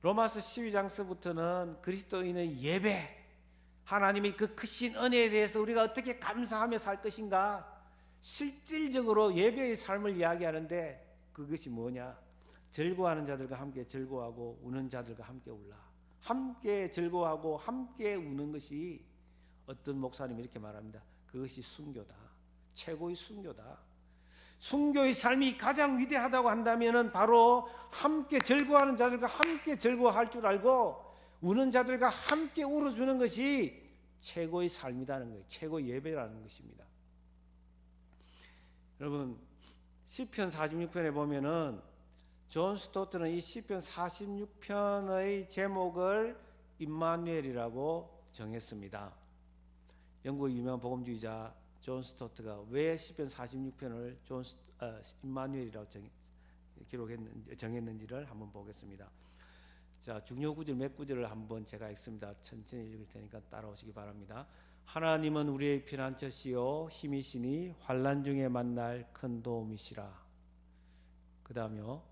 로마서 12장서부터는 그리스도인의 예배, 하나님이 그 크신 은혜에 대해서 우리가 어떻게 감사하며 살 것인가, 실질적으로 예배의 삶을 이야기하는데 그것이 뭐냐? 즐거워하는 자들과 함께 즐거워하고 우는 자들과 함께 울라. 함께 즐거워하고 함께 우는 것이 어떤 목사님이 이렇게 말합니다. 그것이 순교다. 최고의 순교다. 순교의 삶이 가장 위대하다고 한다면 바로 함께 즐거워하는 자들과 함께 즐거워할 줄 알고 우는 자들과 함께 울어주는 것이 최고의 삶이라는 거예요. 최고의 예배라는 것입니다. 여러분 시편 46편에 보면은 존 스토트는 이 시편 46편의 제목을 임마누엘이라고 정했습니다. 영국의 유명한 복음주의자 존 스토트가 왜 시편 46편을 임마누엘이라고 정했는지를 한번 보겠습니다. 자, 중요 구절 몇 구절을 한번 제가 읽습니다. 천천히 읽을 테니까 따라오시기 바랍니다. 하나님은 우리의 피난처시요 힘이시니 환난 중에 만날 큰 도움이시라. 그 다음에요.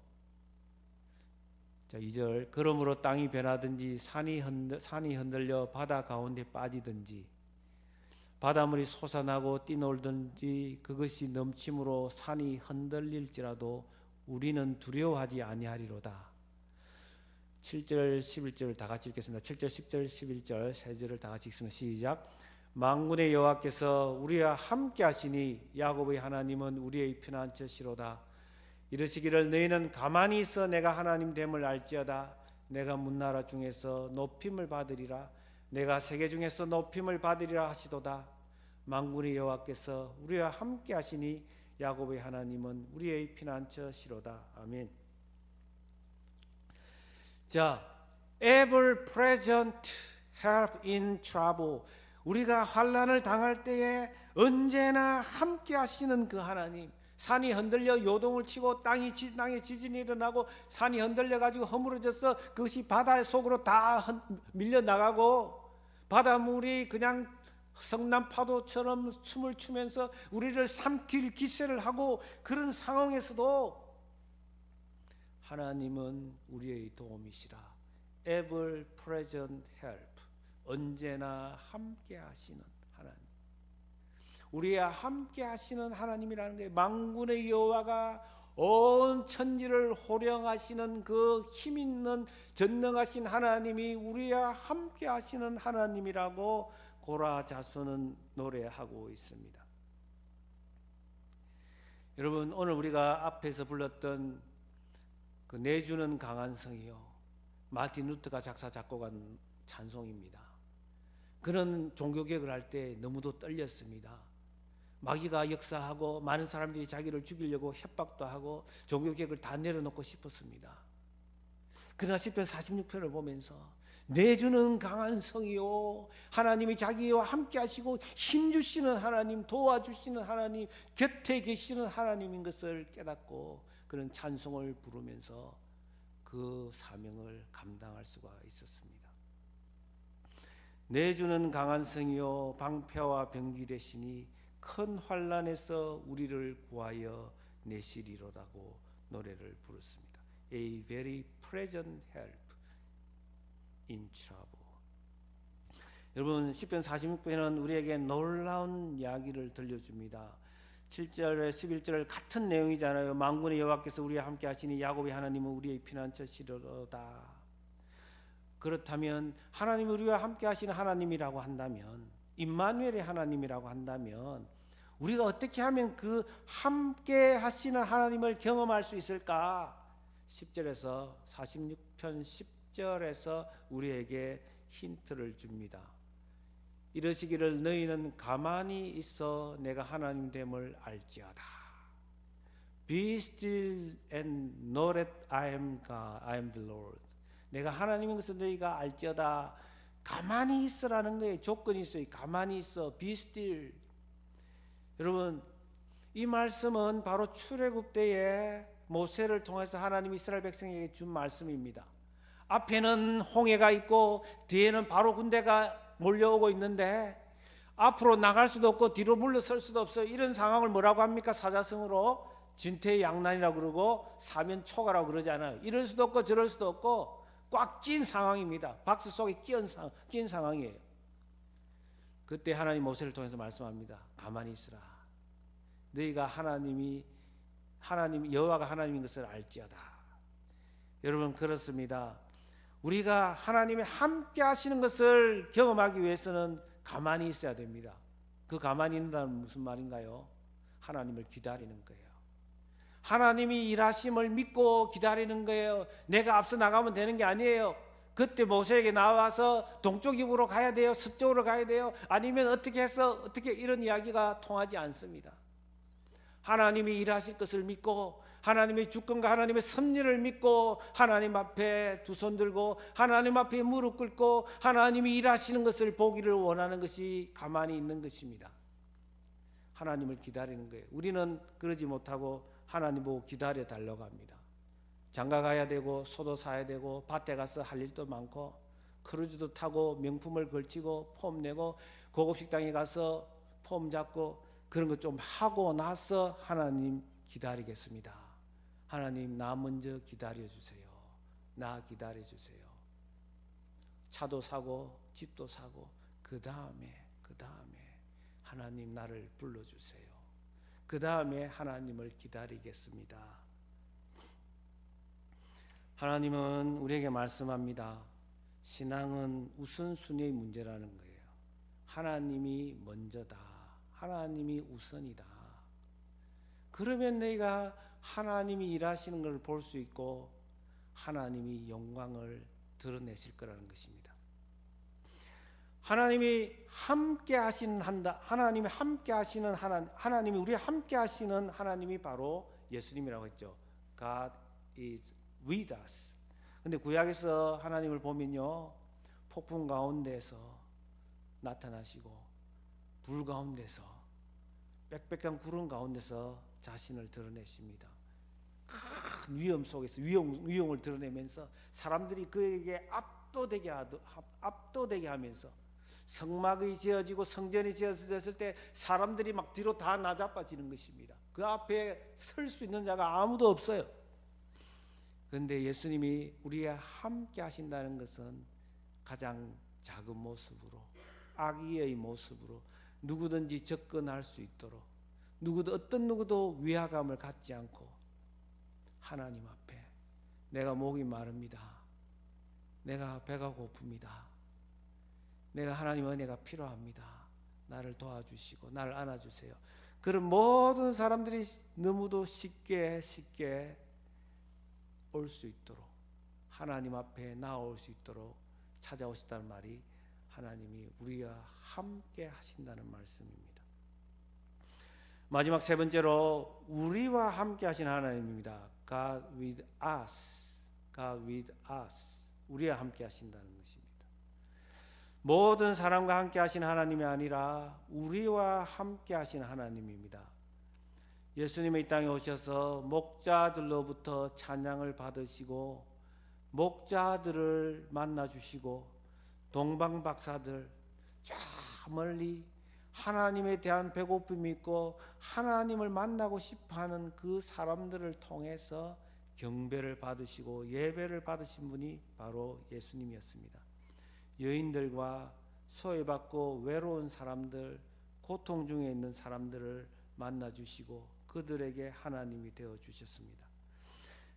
자, 2절 그러므로 땅이 변하든지 산이 흔들려 바다 가운데 빠지든지 바닷물이 솟아나고 뛰놀든지 그것이 넘침으로 산이 흔들릴지라도 우리는 두려워하지 아니하리로다. 7절 11절 다 같이 읽겠습니다. 7절 10절 11절 세 절을 다 같이 읽습니다. 시작. 만군의 여호와께서 우리와 함께 하시니 야곱의 하나님은 우리의 피난처시로다. 이르시기를 너희는 가만히 있어 내가 하나님 됨을 알지어다. 내가 문나라 중에서 높임을 받으리라. 내가 세계 중에서 높임을 받으리라 하시도다. 만군의 여호와께서 우리와 함께 하시니 야곱의 하나님은 우리의 피난처시로다. 아멘. 자, ever present help in trouble. 우리가 환난을 당할 때에 언제나 함께 하시는 그 하나님. 산이 흔들려 요동을 치고 땅에 지진이 일어나고 산이 흔들려 가지고 허물어져서 그것이 바다 속으로 다 밀려 나가고 바닷물이 그냥 성난 파도처럼 춤을 추면서 우리를 삼킬 기세를 하고 그런 상황에서도 하나님은 우리의 도움이시라. ever present help. 언제나 함께 하시는 하나님. 우리와 함께 하시는 하나님이라는 게 만군의 여호와가 온 천지를 호령하시는 그 힘 있는 전능하신 하나님이 우리와 함께 하시는 하나님이라고 고라 자손은 노래하고 있습니다. 여러분, 오늘 우리가 앞에서 불렀던 그 내주는 강한 성이요, 마틴 루터가 작사 작곡한 찬송입니다. 그런 종교개혁을 할 때 너무도 떨렸습니다. 마귀가 역사하고 많은 사람들이 자기를 죽이려고 협박도 하고 종교개혁을 다 내려놓고 싶었습니다. 그러나 시편 46편을 보면서 내주는 강한 성이요, 하나님이 자기와 함께 하시고 힘주시는 하나님, 도와주시는 하나님, 곁에 계시는 하나님인 것을 깨닫고 그런 찬송을 부르면서 그 사명을 감당할 수가 있었습니다. 내주는 강한 성이요, 방패와 병기 되시니 큰 환난에서 우리를 구하여 내시리로다고 노래를 부르습니다. A very present help in trouble. 여러분, 시편 46편은 우리에게 놀라운 이야기를 들려줍니다. 7절에 11절 같은 내용이잖아요. 만군의 여호와께서 우리와 함께 하시니 야곱의 하나님은 우리의 피난처시로다. 그렇다면 하나님이 우리와 함께 하시는 하나님이라고 한다면, 임마누엘의 하나님이라고 한다면 우리가 어떻게 하면 그 함께 하시는 하나님을 경험할 수 있을까? 10절에서 46편 10절에서 우리에게 힌트를 줍니다. 이르시기를 너희는 가만히 있어 내가 하나님 됨을 알지어다. Be still and know that I am God, I am the Lord. 내가 하나님인 것을 너희가 알지어다. 가만히 있으라는 거예요. 조건이 있어요. 가만히 있어. Be still. 여러분, 이 말씀은 바로 출애굽 때에 모세를 통해서 하나님이 이스라엘 백성에게 준 말씀입니다. 앞에는 홍해가 있고 뒤에는 바로 군대가 몰려오고 있는데 앞으로 나갈 수도 없고 뒤로 물러설 수도 없어요. 이런 상황을 뭐라고 합니까? 사자성어로 진퇴양난이라고 그러고 사면초가라고 그러잖아요. 이럴 수도 없고 저럴 수도 없고 꽉 낀 상황입니다. 박스 속에 낀 상황이에요. 그때 하나님 모세를 통해서 말씀합니다. 가만히 있으라. 너희가 하나님 여호와가 하나님인 것을 알지어다. 여러분, 그렇습니다. 우리가 하나님이 함께 하시는 것을 경험하기 위해서는 가만히 있어야 됩니다. 그 가만히 있는다는 무슨 말인가요? 하나님을 기다리는 거예요. 하나님이 일하심을 믿고 기다리는 거예요. 내가 앞서 나가면 되는 게 아니에요. 그때 모세에게 나와서 동쪽 입으로 가야 돼요? 서쪽으로 가야 돼요? 아니면 어떻게 해서 어떻게, 이런 이야기가 통하지 않습니다. 하나님이 일하실 것을 믿고 하나님의 주권과 하나님의 섭리를 믿고 하나님 앞에 두 손 들고 하나님 앞에 무릎 꿇고 하나님이 일하시는 것을 보기를 원하는 것이 가만히 있는 것입니다. 하나님을 기다리는 거예요. 우리는 그러지 못하고 하나님 보고 기다려 달라고 합니다. 장가 가야 되고 소도 사야 되고 밭에 가서 할 일도 많고 크루즈도 타고 명품을 걸치고 폼 내고 고급 식당에 가서 폼 잡고 그런 거 좀 하고 나서 하나님 기다리겠습니다. 하나님, 나 먼저 기다려 주세요. 나 기다려 주세요. 차도 사고 집도 사고 그 다음에 하나님 나를 불러주세요. 그 다음에 하나님을 기다리겠습니다. 하나님은 우리에게 말씀합니다. 신앙은 우선순위의 문제라는 거예요. 하나님이 먼저다. 하나님이 우선이다. 그러면 너희가 하나님이 일하시는 걸 볼 수 있고 하나님이 영광을 드러내실 거라는 것입니다. 하나님이 함께 하시는 하나님이 함께 하시는 하나님이 우리 함께 하시는 하나님이 바로 예수님이라고 했죠. God is with us. 근데 구약에서 하나님을 보면요, 폭풍 가운데서 나타나시고 불 가운데서 빽빽한 구름 가운데서 자신을 드러내십니다. 큰 위험 속에서 위용을 드러내면서 사람들이 그에게 압도되게 하면서 성막이 지어지고 성전이 지어졌을 때 사람들이 막 뒤로 다 나자빠지는 것입니다. 그 앞에 설 수 있는 자가 아무도 없어요. 그런데 예수님이 우리와 함께 하신다는 것은 가장 작은 모습으로, 아기의 모습으로 누구든지 접근할 수 있도록, 어떤 누구도 위화감을 갖지 않고 하나님 앞에 내가 목이 마릅니다. 내가 배가 고픕니다. 내가 하나님 은혜가 필요합니다. 나를 도와주시고 나를 안아주세요. 그런 모든 사람들이 너무도 쉽게 올 수 있도록, 하나님 앞에 나올 수 있도록 찾아오시다는 말이 하나님이 우리와 함께 하신다는 말씀입니다. 마지막 세 번째로 우리와 함께 하신 하나님입니다. God with us. God with us. 우리와 함께 하신다는 것입니다. 모든 사람과 함께 하신 하나님이 아니라 우리와 함께 하신 하나님입니다. 예수님이 이 땅에 오셔서 목자들로부터 찬양을 받으시고 목자들을 만나 주시고 동방박사들 저 멀리 하나님에 대한 배고픔이 있고 하나님을 만나고 싶어하는 그 사람들을 통해서 경배를 받으시고 예배를 받으신 분이 바로 예수님이었습니다. 여인들과 소외받고 외로운 사람들, 고통 중에 있는 사람들을 만나 주시고 그들에게 하나님이 되어 주셨습니다.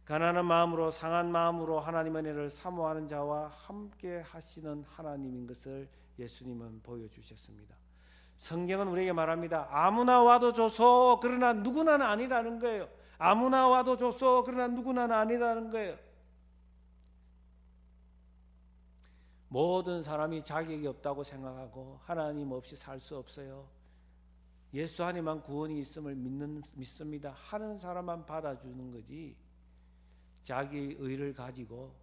가난한 마음으로 상한 마음으로 하나님의 은혜를 사모하는 자와 함께 하시는 하나님인 것을 예수님은 보여주셨습니다. 성경은 우리에게 말합니다. 아무나 와도 좋소 그러나 누구나는 아니라는 거예요. 아무나 와도 좋소 그러나 누구나는 아니라는 거예요. 모든 사람이 자격이 없다고 생각하고 하나님 없이 살 수 없어요. 예수 안에만 구원이 있음을 믿습니다 하는 사람만 받아주는 거지, 자기의 의를 가지고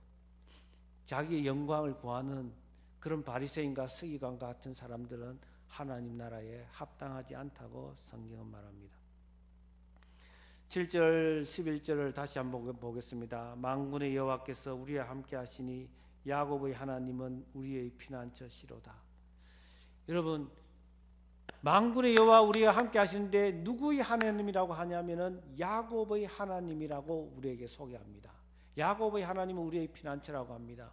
자기의 영광을 구하는 그런 바리새인과 서기관 같은 사람들은 하나님 나라에 합당하지 않다고 성경은 말합니다. 7절 11절을 다시 한번 보겠습니다. 만군의 여호와께서 우리와 함께 하시니 야곱의 하나님은 우리의 피난처시로다. 여러분, 만군의 여호와 우리와 함께 하시는데 누구의 하나님이라고 하냐면은 야곱의 하나님이라고 우리에게 소개합니다. 야곱의 하나님은 우리의 피난처라고 합니다.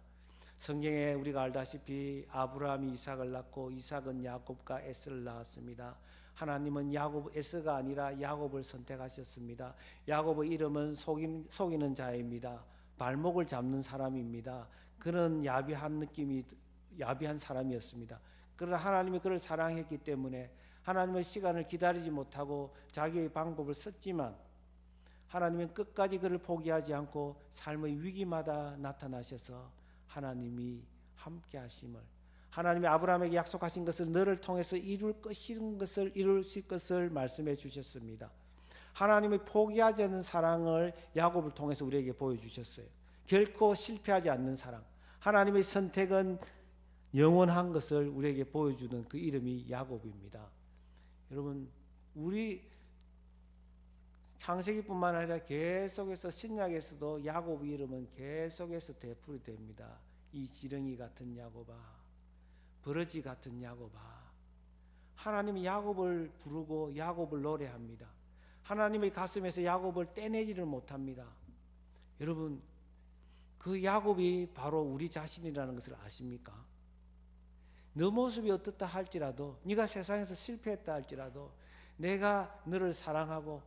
성경에 우리가 알다시피 아브라함이 이삭을 낳고 이삭은 야곱과 에서를 낳았습니다. 하나님은 야곱 에서가 아니라 야곱을 선택하셨습니다. 야곱의 이름은 속이는 자입니다. 발목을 잡는 사람입니다. 그런 야비한 사람이었습니다. 그러나 하나님이 그를 사랑했기 때문에 하나님의 시간을 기다리지 못하고 자기의 방법을 썼지만 하나님은 끝까지 그를 포기하지 않고 삶의 위기마다 나타나셔서 하나님이 함께 하심을, 하나님이 아브라함에게 약속하신 것을 너를 통해서 이루실 것을 말씀해 주셨습니다. 하나님의 포기하지 않는 사랑을 야곱을 통해서 우리에게 보여주셨어요. 결코 실패하지 않는 사랑, 하나님의 선택은 영원한 것을 우리에게 보여주는 그 이름이 야곱입니다. 여러분, 우리 창세기뿐만 아니라 계속해서 신약에서도 야곱의 이름은 계속해서 되풀이 됩니다. 이 지렁이 같은 야곱아, 버러지 같은 야곱아. 하나님이 야곱을 부르고 야곱을 노래합니다. 하나님의 가슴에서 야곱을 떼내지를 못합니다. 여러분, 그 야곱이 바로 우리 자신이라는 것을 아십니까? 너 모습이 어떻다 할지라도, 네가 세상에서 실패했다 할지라도 내가 너를 사랑하고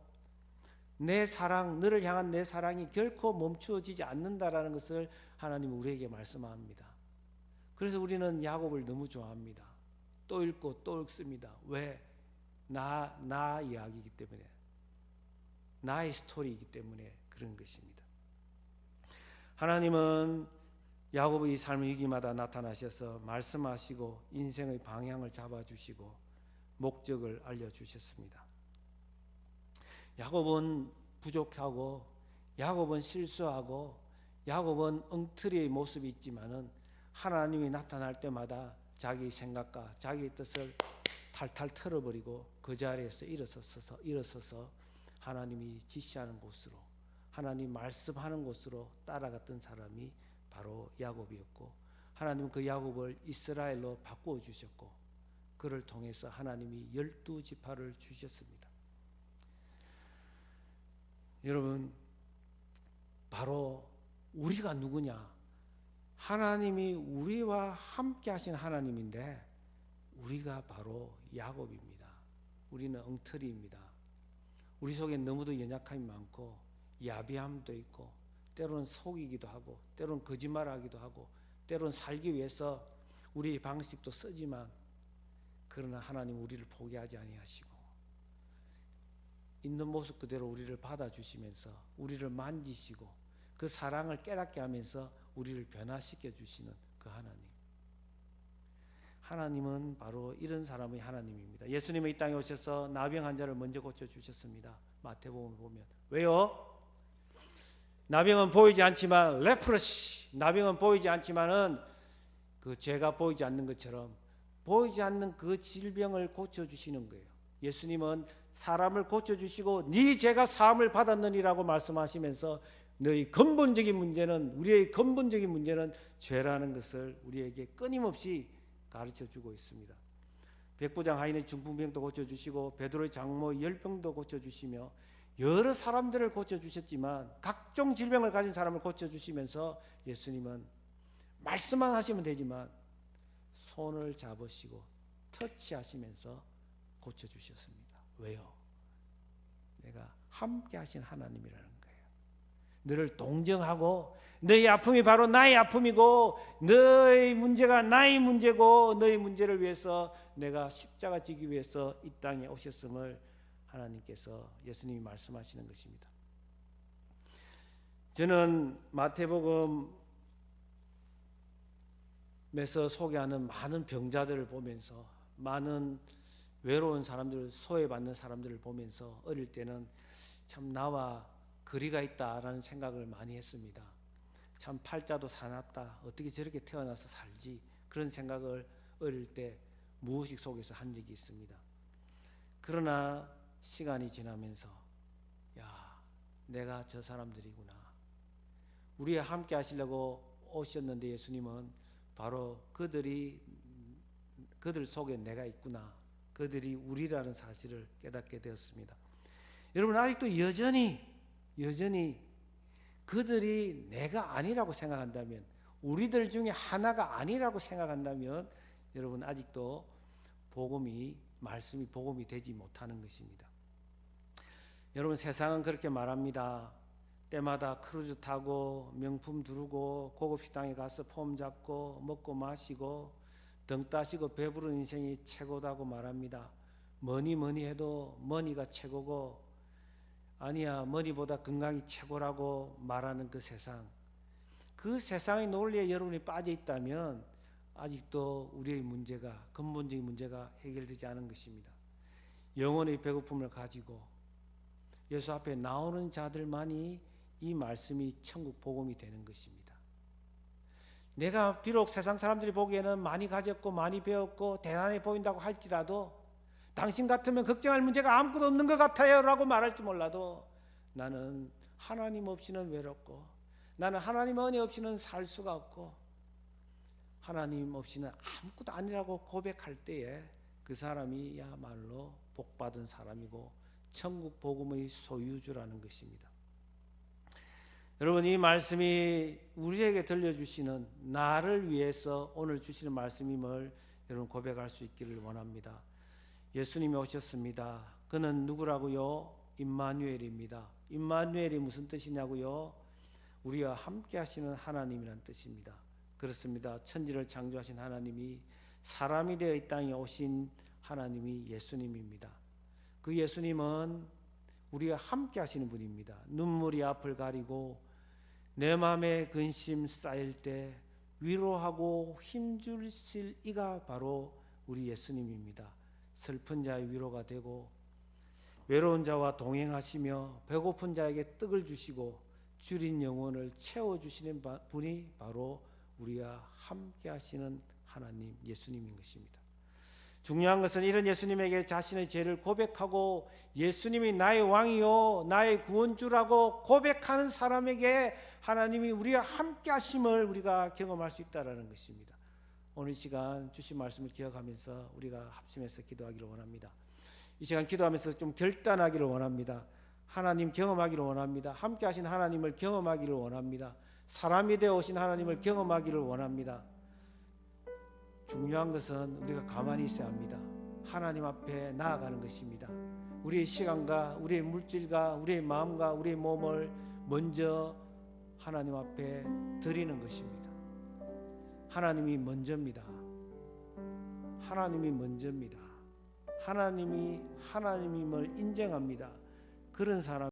내 사랑, 너를 향한 내 사랑이 결코 멈추어지지 않는다라는 것을 하나님은 우리에게 말씀합니다. 그래서 우리는 야곱을 너무 좋아합니다. 또 읽고 또 읽습니다. 왜? 나 이야기이기 때문에, 나의 스토리이기 때문에 그런 것입니다. 하나님은 야곱의 삶의 위기마다 나타나셔서 말씀하시고 인생의 방향을 잡아주시고 목적을 알려주셨습니다. 야곱은 부족하고 야곱은 실수하고 야곱은 엉터리의 모습이 있지만은 하나님이 나타날 때마다 자기 생각과 자기 뜻을 탈탈 털어버리고 그 자리에서 일어서서 하나님이 지시하는 곳으로, 하나님 말씀하는 곳으로 따라갔던 사람이 바로 야곱이었고, 하나님은 그 야곱을 이스라엘로 바꾸어 주셨고, 그를 통해서 하나님이 12지파를 주셨습니다. 여러분, 바로 우리가 누구냐? 하나님이 우리와 함께 하신 하나님인데 우리가 바로 야곱입니다. 우리는 엉터리입니다. 우리 속에 너무도 연약함이 많고 야비함도 있고 때로는 속이기도 하고 때로는 거짓말하기도 하고 때로는 살기 위해서 우리의 방식도 쓰지만, 그러나 하나님 우리를 포기하지 아니하시고 있는 모습 그대로 우리를 받아주시면서 우리를 만지시고 그 사랑을 깨닫게 하면서 우리를 변화시켜 주시는 그 하나님은 바로 이런 사람의 하나님입니다. 예수님이 이 땅에 오셔서 나병 환자를 먼저 고쳐주셨습니다. 마태복음을 보면. 왜요? 나병은 보이지 않지만, 레프러시, 나병은 보이지 않지만은 그 죄가 보이지 않는 것처럼 보이지 않는 그 질병을 고쳐주시는 거예요. 예수님은 사람을 고쳐주시고 네 죄가 사함을 받았느니라고 말씀하시면서 너희 근본적인 문제는, 우리의 근본적인 문제는 죄라는 것을 우리에게 끊임없이 가르쳐주고 있습니다. 백부장 하인의 중풍병도 고쳐주시고 베드로의 장모 열병도 고쳐주시며 여러 사람들을 고쳐주셨지만 각종 질병을 가진 사람을 고쳐주시면서 예수님은 말씀만 하시면 되지만 손을 잡으시고 터치하시면서 고쳐주셨습니다. 왜요? 내가 함께 하신 하나님이라는 거예요. 너를 동정하고 너의 아픔이 바로 나의 아픔이고 너의 문제가 나의 문제고 너의 문제를 위해서 내가 십자가 지기 위해서 이 땅에 오셨음을 하나님께서, 예수님이 말씀하시는 것입니다. 저는 마태복음에서 소개하는 많은 병자들을 보면서, 많은 외로운 사람들, 소외받는 사람들을 보면서 어릴 때는 참 나와 거리가 있다라는 생각을 많이 했습니다. 참 팔자도 사납다, 어떻게 저렇게 태어나서 살지, 그런 생각을 어릴 때 무의식 속에서 한 적이 있습니다. 그러나 시간이 지나면서 야, 내가 저 사람들이구나. 우리와 함께 하시려고 오셨는데 예수님은 바로 그들 속에 내가 있구나, 그들이 우리라는 사실을 깨닫게 되었습니다. 여러분, 아직도 여전히 그들이 내가 아니라고 생각한다면, 우리들 중에 하나가 아니라고 생각한다면 여러분 아직도 말씀이 복음이 되지 못하는 것입니다. 여러분, 세상은 그렇게 말합니다. 때마다 크루즈 타고 명품 두르고 고급 식당에 가서 폼 잡고 먹고 마시고 등 따시고 배부른 인생이 최고다고 말합니다. 뭐니 해도 머니가 최고고, 아니야 머니보다 건강이 최고라고 말하는 그 세상, 그 세상의 논리에 여러분이 빠져 있다면 아직도 우리의 문제가, 근본적인 문제가 해결되지 않은 것입니다. 영혼의 배고픔을 가지고 예수 앞에 나오는 자들만이 이 말씀이 천국 복음이 되는 것입니다. 내가 비록 세상 사람들이 보기에는 많이 가졌고 많이 배웠고 대단해 보인다고 할지라도, 당신 같으면 걱정할 문제가 아무것도 없는 것 같아요 라고 말할지 몰라도, 나는 하나님 없이는 외롭고 나는 하나님 은혜 없이는 살 수가 없고 하나님 없이는 아무것도 아니라고 고백할 때에 그 사람이야말로 복받은 사람이고 천국 복음의 소유주라는 것입니다. 여러분, 이 말씀이 우리에게 들려주시는, 나를 위해서 오늘 주시는 말씀임을 여러분 고백할 수 있기를 원합니다. 예수님이 오셨습니다. 그는 누구라고요? 임마누엘입니다. 임마누엘이 무슨 뜻이냐고요? 우리와 함께 하시는 하나님이란 뜻입니다. 그렇습니다. 천지를 창조하신 하나님이 사람이 되어 이 땅에 오신 하나님이 예수님입니다. 그 예수님은 우리와 함께 하시는 분입니다. 눈물이 앞을 가리고 내 마음에 근심 쌓일 때 위로하고 힘주실 이가 바로 우리 예수님입니다. 슬픈 자의 위로가 되고 외로운 자와 동행하시며 배고픈 자에게 떡을 주시고 줄인 영혼을 채워주시는 분이 바로 우리와 함께 하시는 하나님 예수님인 것입니다. 중요한 것은 이런 예수님에게 자신의 죄를 고백하고 예수님이 나의 왕이요 나의 구원주라고 고백하는 사람에게 하나님이 우리와 함께 하심을 우리가 경험할 수 있다는 것입니다. 오늘 시간 주신 말씀을 기억하면서 우리가 합심해서 기도하기를 원합니다. 이 시간 기도하면서 좀 결단하기를 원합니다. 하나님 경험하기를 원합니다. 함께 하신 하나님을 경험하기를 원합니다. 사람이 되어 오신 하나님을 경험하기를 원합니다. 중요한 것은 우리가 가만히 있어야 합니다. 하나님 앞에 나아가는 것입니다. 우리의 시간과 우리의 물질과 우리의 마음과 우리의 몸을 먼저 하나님 앞에 드리는 것입니다. 하나님이 먼저입니다. 하나님이 먼저입니다. 하나님이 하나님임을 인정합니다. 그런 사람